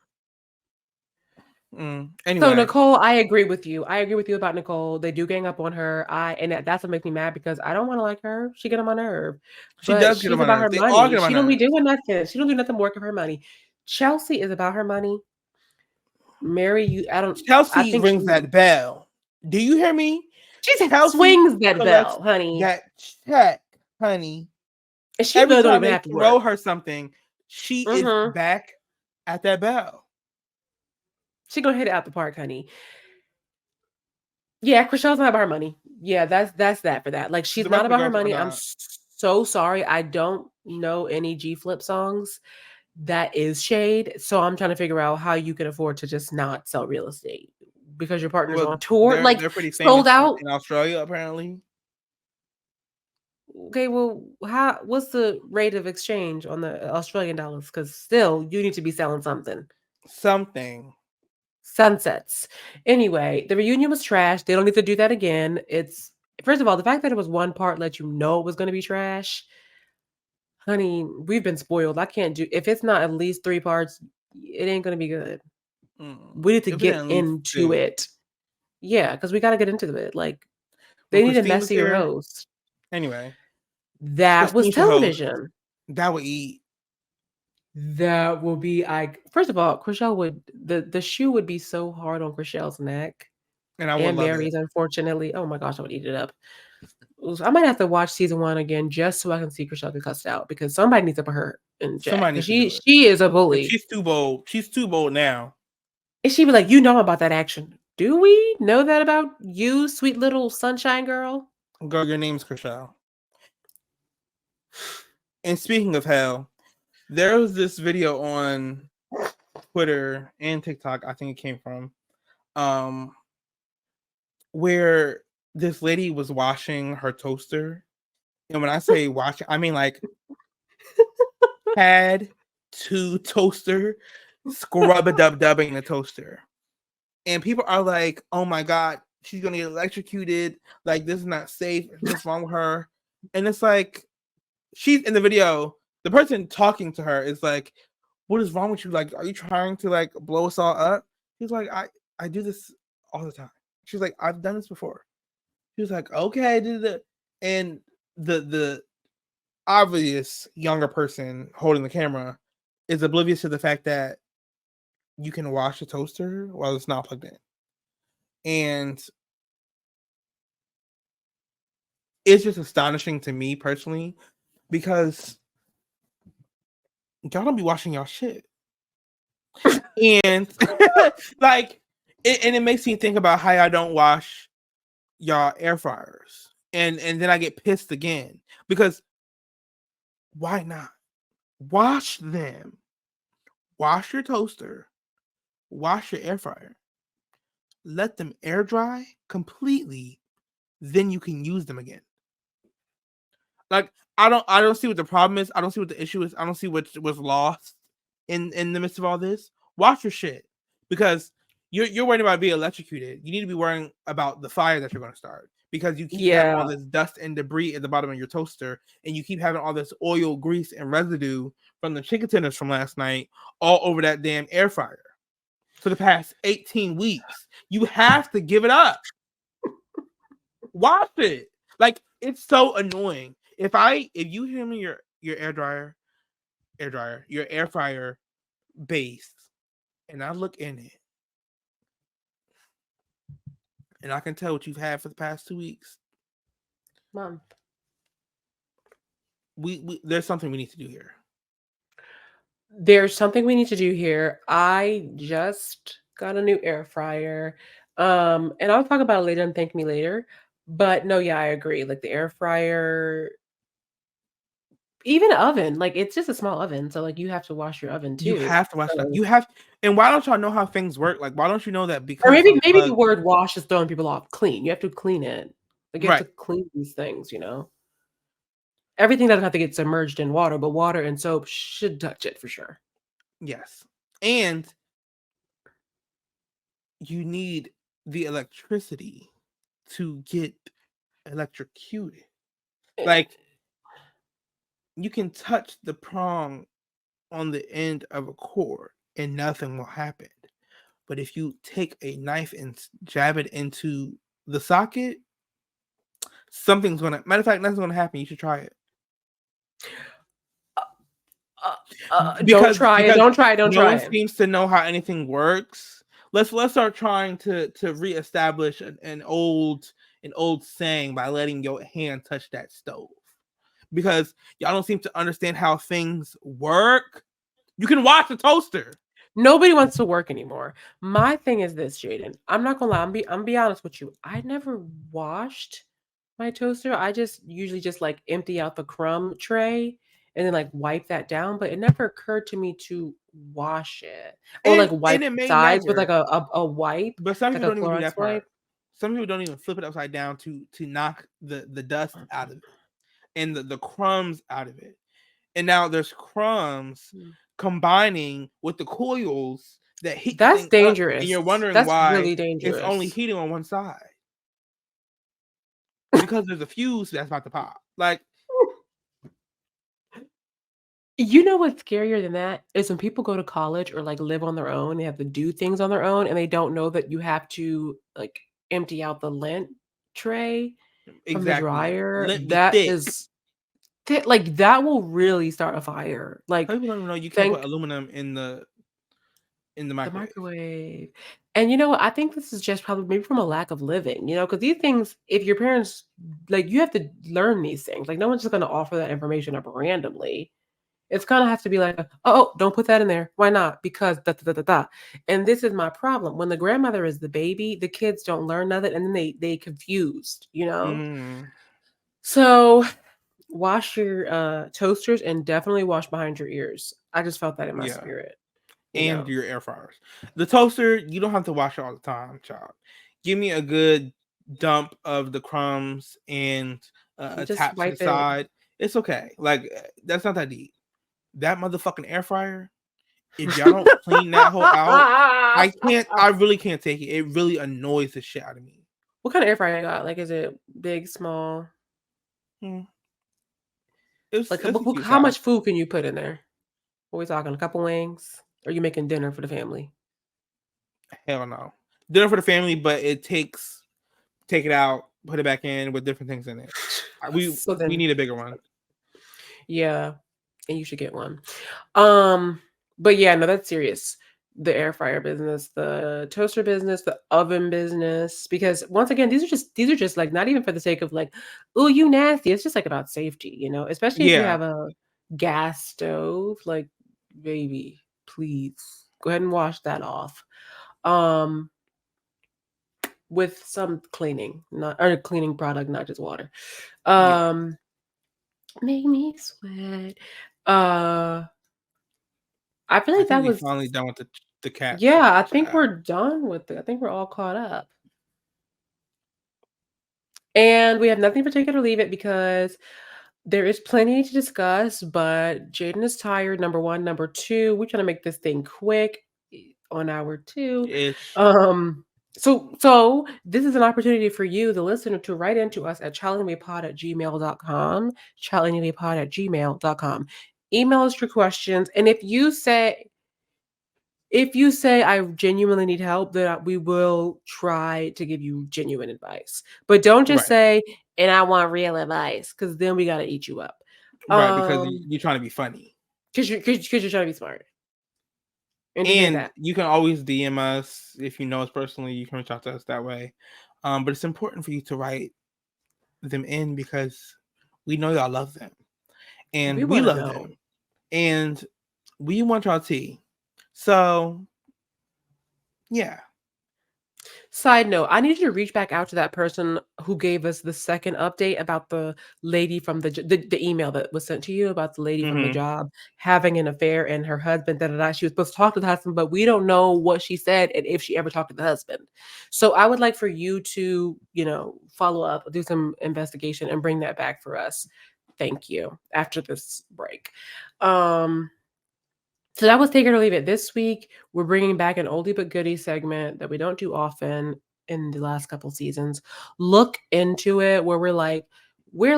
Anyway. So Nicole, I agree with you. About Nicole. They do gang up on her. And that's what makes me mad because I don't want to like her. She get on my nerve. She does get on my nerve. Her money. She don't be doing nothing. She don't do nothing working for her money. Chelsea is about her money. Mary, I Chelsea think rings that bell. Do you hear me? she Chelsea swings that collects bell, honey. that check, honey. And she Every really don't time even they have to throw work. her something, she is Mm-hmm. back at that bell. She gonna hit it out the park, honey. Yeah, Chriselle's not about her money. Yeah, that's that for that. Like, she's The rest not of the about her girls are money. I'm not. so sorry. I don't know any G Flip songs. That is shade. So I'm trying to figure out how you can afford to just not sell real estate because your partner's Well, on tour, like they're pretty sold famous out. in Australia, apparently. Okay, well, what's the rate of exchange on the Australian dollars? Because still, you need to be selling something. Something. Sunsets. Anyway, the reunion was trash. They don't need to do that again. It's first of all, the fact that it was one part let you know it was going to be trash. Honey, we've been spoiled. I can't do if it's not at least 3 parts, it ain't going to be good. We need to If it get at least into 2. it. Yeah, because we got to get into it. Like, Well, they need a Christine was messier here. host. Anyway, That was Christine should host. television. That would eat. That will be first of all, Chriselle would the shoe would be so hard on Chriselle's neck. And I would And love Mary's, it. unfortunately. Oh my gosh, I would eat it up. I might have to watch season 1 again just so I can see Chriselle get cussed out because somebody needs to put her in check Somebody because needs to do it. she is a 'Cause bully. she's too bold. She's too bold now. And she'd be like, you know about that action. Do we know that about you, sweet little sunshine girl? Girl, your name's Chriselle. And speaking of hell, there was this video on Twitter and TikTok, I think it came from, where this lady was washing her toaster. And when I say washing, I mean like had to toaster, scrub a dub dubbing the toaster. And people are like, oh my God, she's gonna get electrocuted. Like, this is not safe. What's wrong with her? And it's like, she's in the video, the person talking to her is like, what is wrong with you? Like, are you trying to like blow us all up? He's like, I do this all the time. She's like, I've done this before. He was like, okay, and the obvious younger person holding the camera is oblivious to the fact that you can wash a toaster while it's not plugged in. And it's just astonishing to me personally because y'all don't be washing y'all shit. And like, and it makes me think about how I don't wash y'all air fryers. And then I get pissed again because why not? Wash them. Wash your toaster. Wash your air fryer. Let them air dry completely. Then you can use them again. Like, I don't see what the problem is. I don't see what the issue is. I don't see what was lost in the midst of all this. Wash your shit because you're worried about being electrocuted. You need to be worrying about the fire that you're going to start because you keep having all this dust and debris at the bottom of your toaster, and you keep having all this oil, grease, and residue from the chicken tenders from last night all over that damn air fryer for the past 18 weeks. You have to give it up. Wash it. Like, it's so annoying. If you hear me your your air fryer base, and I look in it, and I can tell what you've had for the past 2 weeks. Mom. We there's something we need to do here. There's something we need to do here. I just got a new air fryer. And I'll talk about it later and thank me later. But no, yeah, I agree. Like the air fryer, even oven, like it's just a small oven. So like you have to wash your oven You too. have to watch that. So, You have, and why don't y'all know how things work? Like, why don't you know that or because it's maybe the unplugged? word wash is throwing people off. Clean. You have to clean it. Like you have to Right. clean these things, you know. Everything doesn't have to get submerged in water, but water and soap should touch it for sure. Yes. And you need the electricity to get electrocuted. Like, you can touch the prong on the end of a cord and nothing will happen. But if you take a knife and jab it into the socket, something's gonna, matter of fact, nothing's gonna happen. You should try it. Don't try it. Don't try it. Don't no try one it. seems to know how anything works. Let's start trying to reestablish an old saying by letting your hand touch that stove, because y'all don't seem to understand how things work. You can wash a toaster. Nobody wants to work anymore. My thing is this, Jaden. I'm not gonna lie. I'm be honest with you. I never washed my toaster. I just usually just like empty out the crumb tray and then like wipe that down. But it never occurred to me to wash it or like wipe And it the may sides with like never. a wipe, But some like people a don't even do Clorox that part. wipe. Some people don't even flip it upside down to knock the dust out of it and the crumbs out of it. And now there's crumbs combining with the coils that heat the That's thing up, dangerous. and you're wondering That's why really it's only dangerous. heating on one side. Because there's a fuse that's about to pop. Like, You know what's scarier than that is when people go to college or like live on their own, they have to do things on their own, and they don't know that you have to like empty out the lint tray from the exactly. dryer. Let be That thick. is like that will really start a fire. Some Like people don't even know you can't put thank aluminum in the the microwave. microwave. And you know what? I think this is just probably maybe from a lack of living, because these things, if your parents like you have to learn these things. Like no one's just gonna offer that information up randomly. It's gonna have to be like, oh, don't put that in there. Why not? Because da da da da da. And this is my problem. When the grandmother is the baby, the kids don't learn nothing, and then they confused. Mm, So wash your toasters and definitely wash behind your ears. I just felt that in my yeah. spirit. And your air fryers. The toaster, you don't have to wash it all the time, child. Give me a good dump of the crumbs and a Just tap to the wipe it. side. It's okay. Like, that's not that deep. That motherfucking air fryer, if y'all don't clean that whole out, I really can't take it. It really annoys the shit out of me. What kind of air fryer you got? Like, is it big, small? It's Like, a cute how size. much food can you put in there? What are we talking? A couple wings? Or are you making dinner for the family? Hell no. Dinner for the family, but take it out, put it back in with different things in it. We need a bigger one. Yeah, and you should get one. But yeah, no, that's serious. The air fryer business, the toaster business, the oven business, because once again, these are just like not even for the sake of like, oh, you nasty. It's just like about safety, especially if you Yeah. have a gas stove. Like, baby, please go ahead and wash that off. With some cleaning, not or cleaning product, not just water. Make me sweat. I feel I like think that we was finally done with the cat shit. yeah, I think we're done with it. I think we're all caught up. And we have nothing particular to leave it because there is plenty to discuss, but Jaden is tired, number one. Number two, we're trying to make this thing quick on hour two. Ish. So this is an opportunity for you, the listener, to write into us at challengemePod@gmail.com, challengemePod@gmail.com. Email us your questions. And if you say I genuinely need help, then we will try to give you genuine advice. But don't just say, and I want real advice, because then we got to eat you up. Right, because you're trying to be funny. Because you're trying to be smart. And you can always DM us if you know us personally. You can reach out to us that way. But it's important for you to write them in because we know y'all love them. And we love them. And we want y'all tea. So, yeah. Side note, I need you to reach back out to that person who gave us the second update about the lady from the email that was sent to you about the lady from the job having an affair and her husband. She was supposed to talk to the husband, but we don't know what she said and if she ever talked to the husband. So I would like for you to, follow up, do some investigation, and bring that back for us. Thank you. After this break. So that was Take It or Leave It. This week, we're bringing back an oldie but goodie segment that we don't do often in the last couple seasons. Look into it, where we're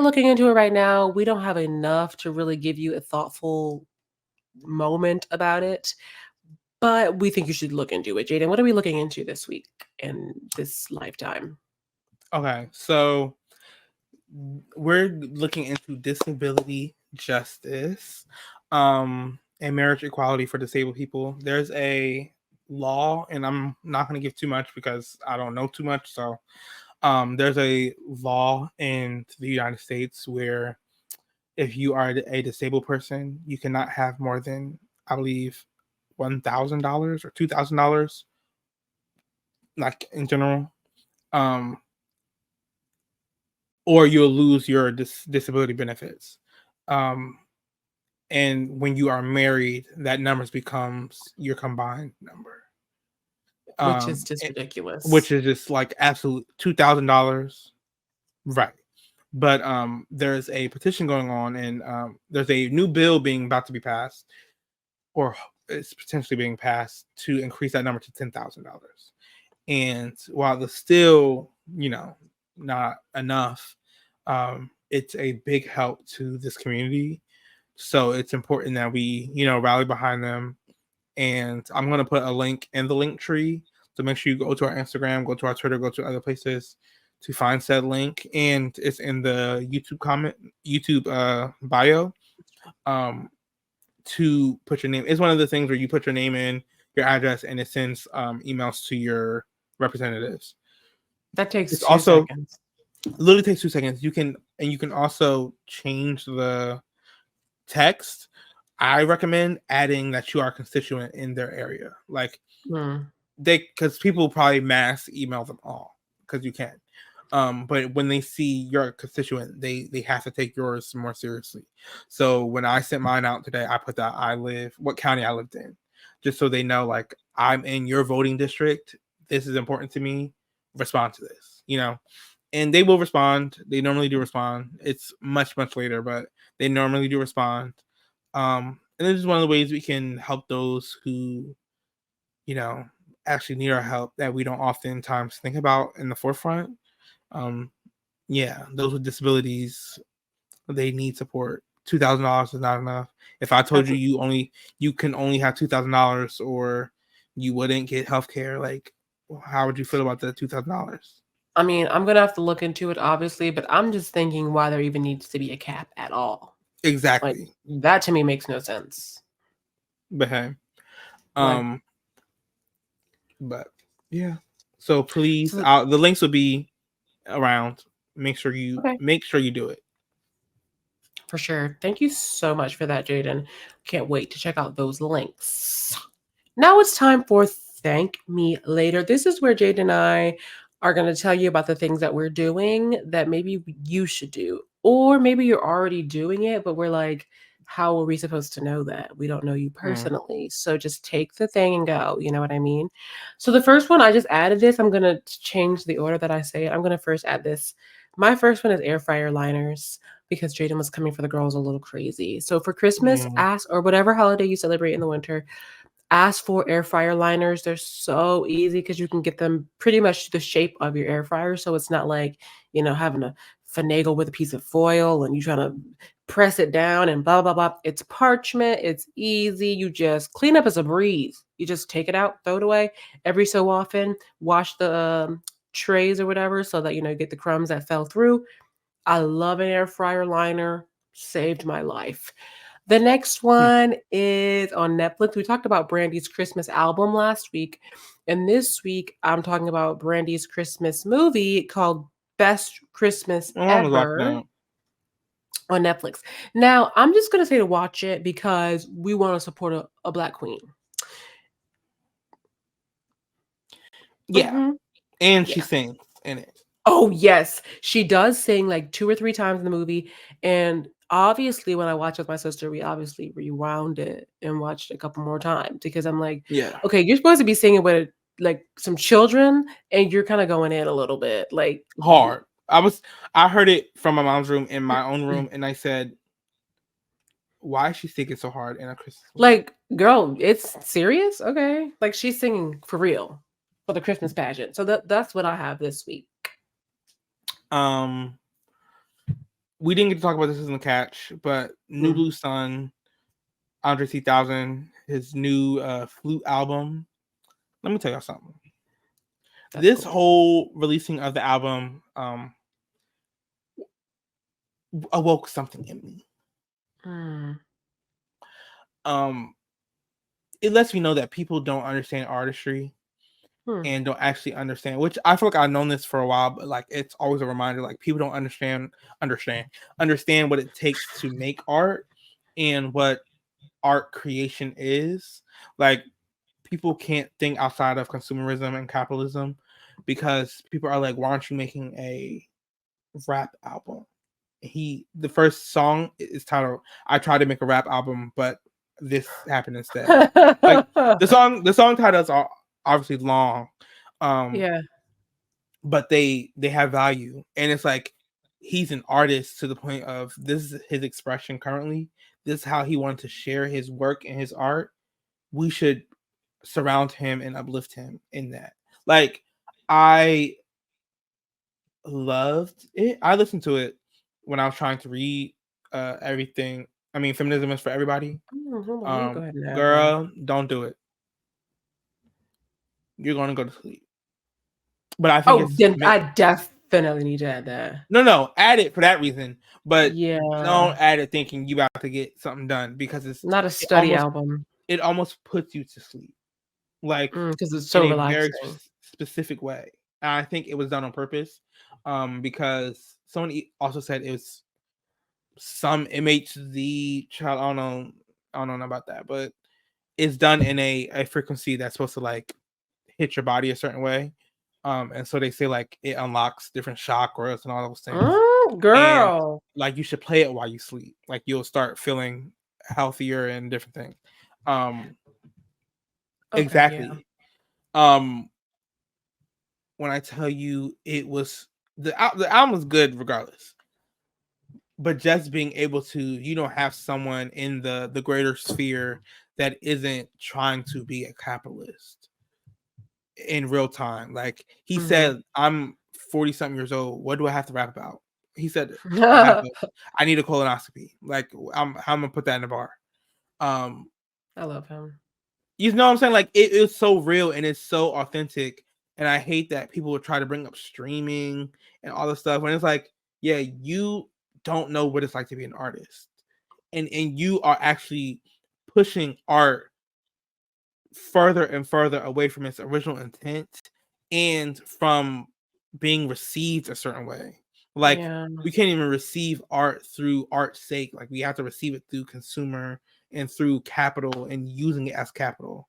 looking into it right now. We don't have enough to really give you a thoughtful moment about it, but we think you should look into it. Jaden, what are we looking into this week and this lifetime? Okay, so we're looking into disability justice. and marriage equality for disabled people. There's a law, and I'm not going to give too much because I don't know too much. So, there's a law in the United States where if you are a disabled person, you cannot have more than, I believe, $1,000 or $2,000, like in general, um, or you'll lose your disability benefits. Um, and when you are married, that numbers becomes your combined number, Which is just which ridiculous. is just like absolute $2,000, right? But there's a petition going on, and there's a new bill being about to be passed, or it's potentially being passed to increase that number to $10,000. And while it's still, not enough, it's a big help to this community. So it's important that we, rally behind them. And I'm going to put a link in the link tree. So make sure you go to our Instagram, go to our Twitter, go to other places to find said link. And it's in the YouTube bio. To put your name. It's one of the things where you put your name in, your address, and it sends emails to your representatives. That takes It's 2 also seconds. literally takes 2 seconds. You can also change the text. I recommend adding that you are a constituent in their area. Like Mm. because people probably mass email them all because you can. But when they see you're a constituent, they have to take yours more seriously. So when I sent mine out today, I put that what county I lived in, just so they know, like, I'm in your voting district. This is important to me. Respond to this, and they will respond. They normally do respond. It's much, much later, but they normally do respond. And this is one of the ways we can help those who, you know, actually need our help that we don't oftentimes think about in the forefront. Um, yeah, those with disabilities, they need support. $2,000 is not enough. If I told That's, you you can only have $2,000, or you wouldn't get health care, like, how would you feel about the $2,000? I mean, I'm gonna have to look into it, obviously, but I'm just thinking why there even needs to be a cap at all. Like Exactly. that to me makes no sense. But hey, Like um, but yeah. So please, so, the links will be around. okay, Make sure you do it. for sure. Thank you so much for that, Jaden. Can't wait to check out those links. Now it's time for Thank Me Later. This is where Jade and I are going to tell you about the things that we're doing that maybe you should do. Or maybe you're already doing it, but we're like, how are we supposed to know that? We don't know you Mm. personally. So just take the thing and go. You know what I mean? So the first one, I just added this. I'm going to change the order that I say it. I'm going to first add this. My first one is air fryer liners because Jaden was coming for the girls a little crazy. So for Christmas, Yeah. ask, or whatever holiday you celebrate in the winter, ask for air fryer liners. They're so easy because you can get them pretty much the shape of your air fryer. So it's not like, having to finagle with a piece of foil and you trying to press it down and blah, blah, blah. It's parchment. It's easy. You just clean up as a breeze. You just take it out, throw it away every so often, wash the trays or whatever so that, you get the crumbs that fell through. I love an air fryer liner. Saved my life. The next Hmm. one is on Netflix. We talked about Brandy's Christmas album last week. And this week, I'm talking about Brandy's Christmas movie called Best Christmas My mom was watching Ever that. on Netflix. Now, I'm just going to say to watch it because we want to support a Black queen. Yeah, Mm-hmm. and she Yeah. sings in it. Oh, yes. She does sing like 2 or 3 times in the movie, and obviously, when I watched with my sister, we obviously rewound it and watched it a couple more times because I'm like, Yeah, "Okay, you're supposed to be singing with, like, some children, and you're kinda going in a little bit." hard. I heard it from my mom's room in my own room, and I said, "Why is she singing so hard in a Christmas movie?" like, "Girl, it's serious? Okay." Like, she's singing for real for the Christmas pageant. So that's what I have this week. Um, we didn't get to talk about this in the catch, but New Mm, Blue Sun, Andre 3000, his new flute album. Let me tell y'all something. that's This cool. whole releasing of the album awoke something in me. Mm, um, it lets me know that people don't understand artistry Hmm. and don't actually understand. Which I feel like I've known this for a while, but like it's always a reminder. Like people don't understand what it takes to make art and what art creation is. Like people can't think outside of consumerism and capitalism because people are like, why aren't you making a rap album? The first song is titled I tried to make a rap album, but this happened instead. Like the song titles are obviously long. Yeah. But they have value. And it's like he's an artist to the point of this is his expression currently. This is how he wanted to share his work and his art. We should surround him and uplift him in that. Like I loved it. I listened to it when I was trying to read everything. I mean, Feminism is for Everybody. Hold on, let me go ahead and add that. Girl, don't do it. You're gonna go to sleep. But I think Oh, it's then I definitely need to add that. no, add it for that reason. But Yeah. don't add it thinking you about to get something done because Not a it study almost album. it almost puts you to sleep. Like Because it's in so a very relaxing. specific way. And I think it was done on purpose. Because someone also said it was some MHZ child. I don't know about that, but it's done in a frequency that's supposed to like hit your body a certain way. And so they say like it unlocks different chakras and all those things. And Girl. like you should play it while you sleep. Like you'll start feeling healthier and different things. Okay, yeah. Exactly. When I tell you it was the album was good regardless. But just being able to, have someone in the greater sphere that isn't trying to be a capitalist in real time. Like he said, I'm 40 something years old. What do I have to rap about? He said, I need a colonoscopy. Like how am I gonna put that in the bar? I love him. You know what I'm saying? Like it is so real and it's so authentic. And I hate that people would try to bring up streaming and all this stuff when it's like, yeah, you don't know what it's like to be an artist. And you are actually pushing art further and further away from its original intent and from being received a certain way. Like Yeah. we can't even receive art through art's sake. Like we have to receive it through consumer and through capital and using it as capital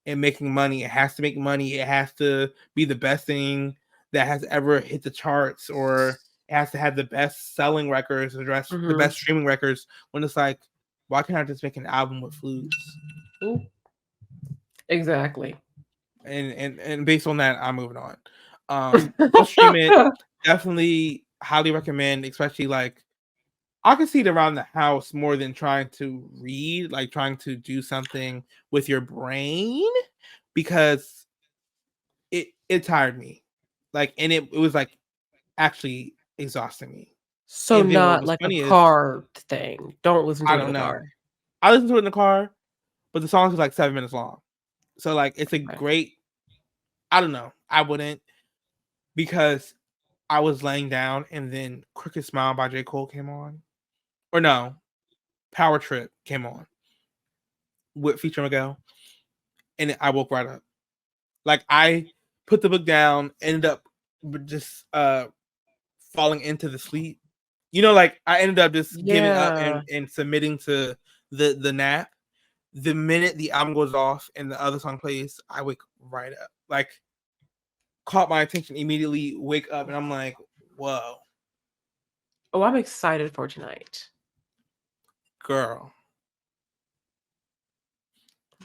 and making money. It has to make money. It has to be the best thing that has ever hit the charts, or it has to have the best selling records, the best streaming records. When it's like, why can't I just make an album with flutes? Ooh. Exactly. And based on that, I'm moving on. Go stream it. Definitely highly recommend, especially like I can see it around the house more than trying to read, like trying to do something with your brain, because it tired me. Like, and it was like actually exhausting me. So And then what not was like a funny is car thing. Don't listen to I it in don't the know. car. I listened to it in the car, but the song is like 7 minutes long. So like it's a Right. great, I don't know. I wouldn't, because I was laying down and then Crooked Smile by J. Cole came on. Or no, Power Trip came on with Feature Miguel. And I woke right up. Like I put the book down, ended up just falling into the sleep. Like I ended up just giving up Yeah. and submitting to the nap. The minute the album goes off and the other song plays, I wake right up. Like caught my attention immediately, wake up, and I'm like, whoa, Oh, I'm excited for tonight. girl.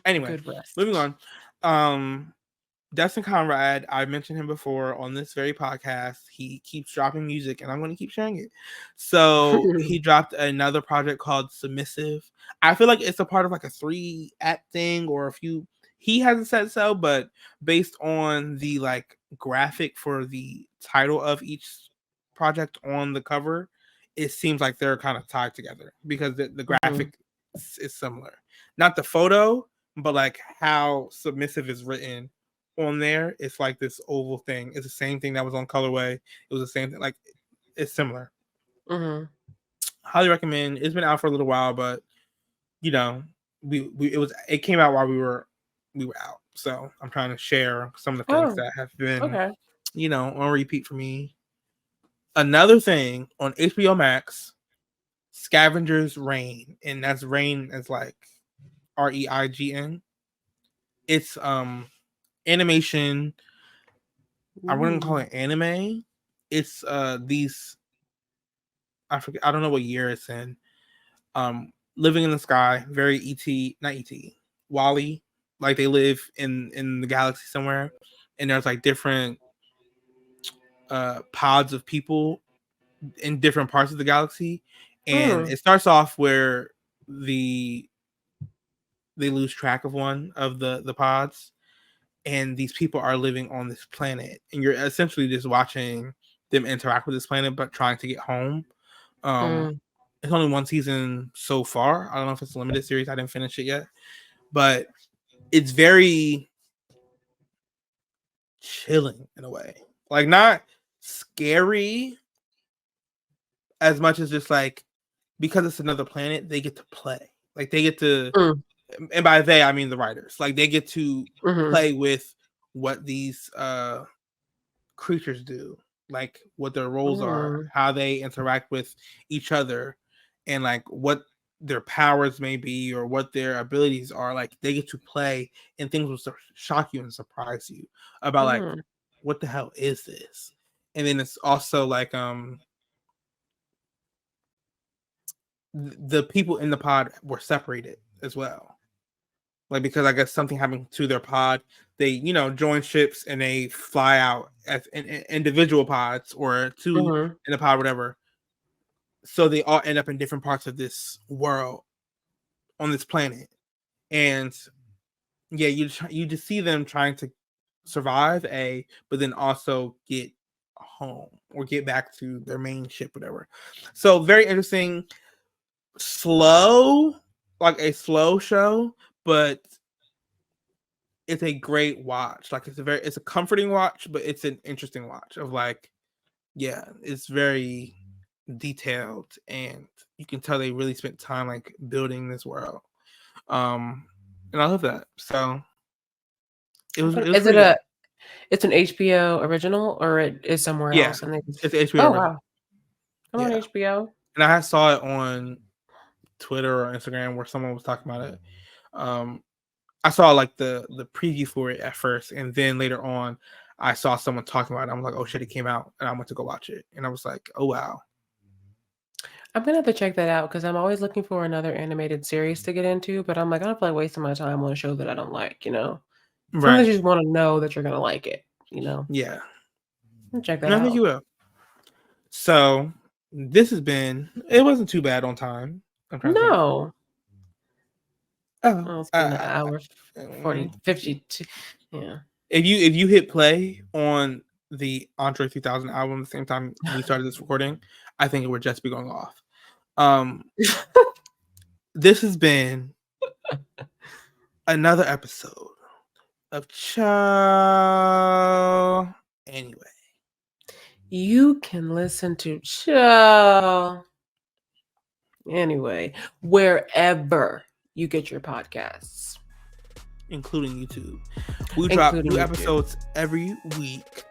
Anyway, Good rest. moving on. Um, Dustin Conrad, I mentioned him before on this very podcast. He keeps dropping music, and I'm going to keep sharing it. So he dropped another project called Submissive. I feel like it's a part of like a 3-act thing or a few. He hasn't said so, but based on the like graphic for the title of each project on the cover, it seems like they're kind of tied together because the graphic is similar. Not the photo, but like how Submissive is written on there. It's like this oval thing. It's the same thing that was on Colorway. It was the same thing. Like it's similar. Highly recommend. It's been out for a little while, but it came out while we were out. So I'm trying to share some of the things Oh, that have been, okay. on repeat for me. Another thing on HBO Max, Scavengers Reign, and that's Reign as like REIGN. It's animation. I wouldn't call Ooh. it anime. It's these, I forget, I don't know what year it's in. Living in the sky, very not ET, Wally. Like they live in the galaxy somewhere, and there's like different pods of people in different parts of the galaxy, and Mm. it starts off where the they lose track of one of the pods, and these people are living on this planet, and you're essentially just watching them interact with this planet, but trying to get home. Mm. It's only one season so far. I don't know if it's a limited series. I didn't finish it yet, but it's very chilling in a way. Like not scary as much as just like because it's another planet, they get to play. Like they get to, Mm. and by they I mean the writers. Like they get to Mm-hmm. play with what these creatures do, like what their roles are, Mm. how they interact with each other, and like what their powers may be or what their abilities are. Like they get to play, and things will shock you and surprise you about like Mm. what the hell is this. And then it's also like the people in the pod were separated as well, like because I guess something happened to their pod. They join ships and they fly out as in individual pods or two Mm-hmm. in a pod, whatever. So they all end up in different parts of this world on this planet, and yeah, you just see them trying to survive, but then also get home or get back to their main ship, whatever. So very interesting, slow, like a slow show, but it's a great watch. Like it's a comforting watch, but it's an interesting watch of like, yeah, it's very detailed, and you can tell they really spent time like building this world. And I love that. So it was Is it pretty good. it's an HBO original or it is somewhere Yeah, else? And they it's HBO oh original. wow, come on Yeah, HBO. and I saw it on Twitter or Instagram where someone was talking about it. Um, I saw like the preview for it at first, and then later on, I saw someone talking about it. I'm like, oh shit, it came out, and I went to go watch it, and I was like, oh wow. I'm gonna have to check that out because I'm always looking for another animated series to get into, but I'm like, I don't feel like wasting my time on a show that I don't like, Sometimes Right. you just want to know that you're gonna like it, Yeah. Check that And I think you out. will. So this has been. It wasn't too bad on time. I'm trying to think. No. Oh, Oh, it's been an hour, 40, mm, 52. Yeah. if you hit play on the Andre 3000 album at the same time we started this recording, I think it would just be going off. This has been another episode of Chow. Anyway, You can listen to Show anyway, wherever you get your podcasts, including YouTube. We drop including new YouTube. episodes every week.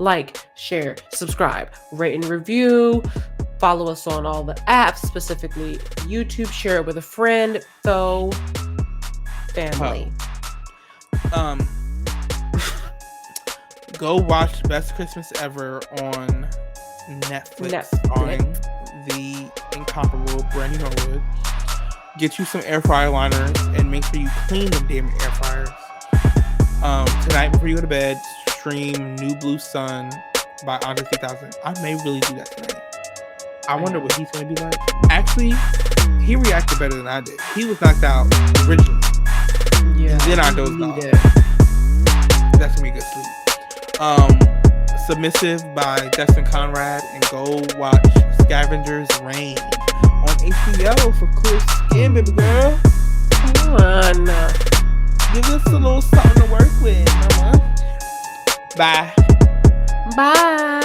Like, share, subscribe, rate and review. Follow us on all the apps, specifically YouTube. Share it with a friend, family. Go watch Best Christmas Ever on Netflix. Starring the incomparable Brandy Norwood. Get you some air fryer liners and make sure you clean them damn air fryers. Tonight before you go to bed, stream New Blue Sun by Andre 3000. I may really do that tonight. I wonder what he's going to be like. Actually, he reacted better than I did. He was knocked out originally. Yeah. Then I dozed off. That's going to be good sleep. Submissive by Destin Conrad, and go watch Scavengers Reign on HBO for clear skin, baby girl. Come on. Give us a little something to work with, mama. Bye. Bye.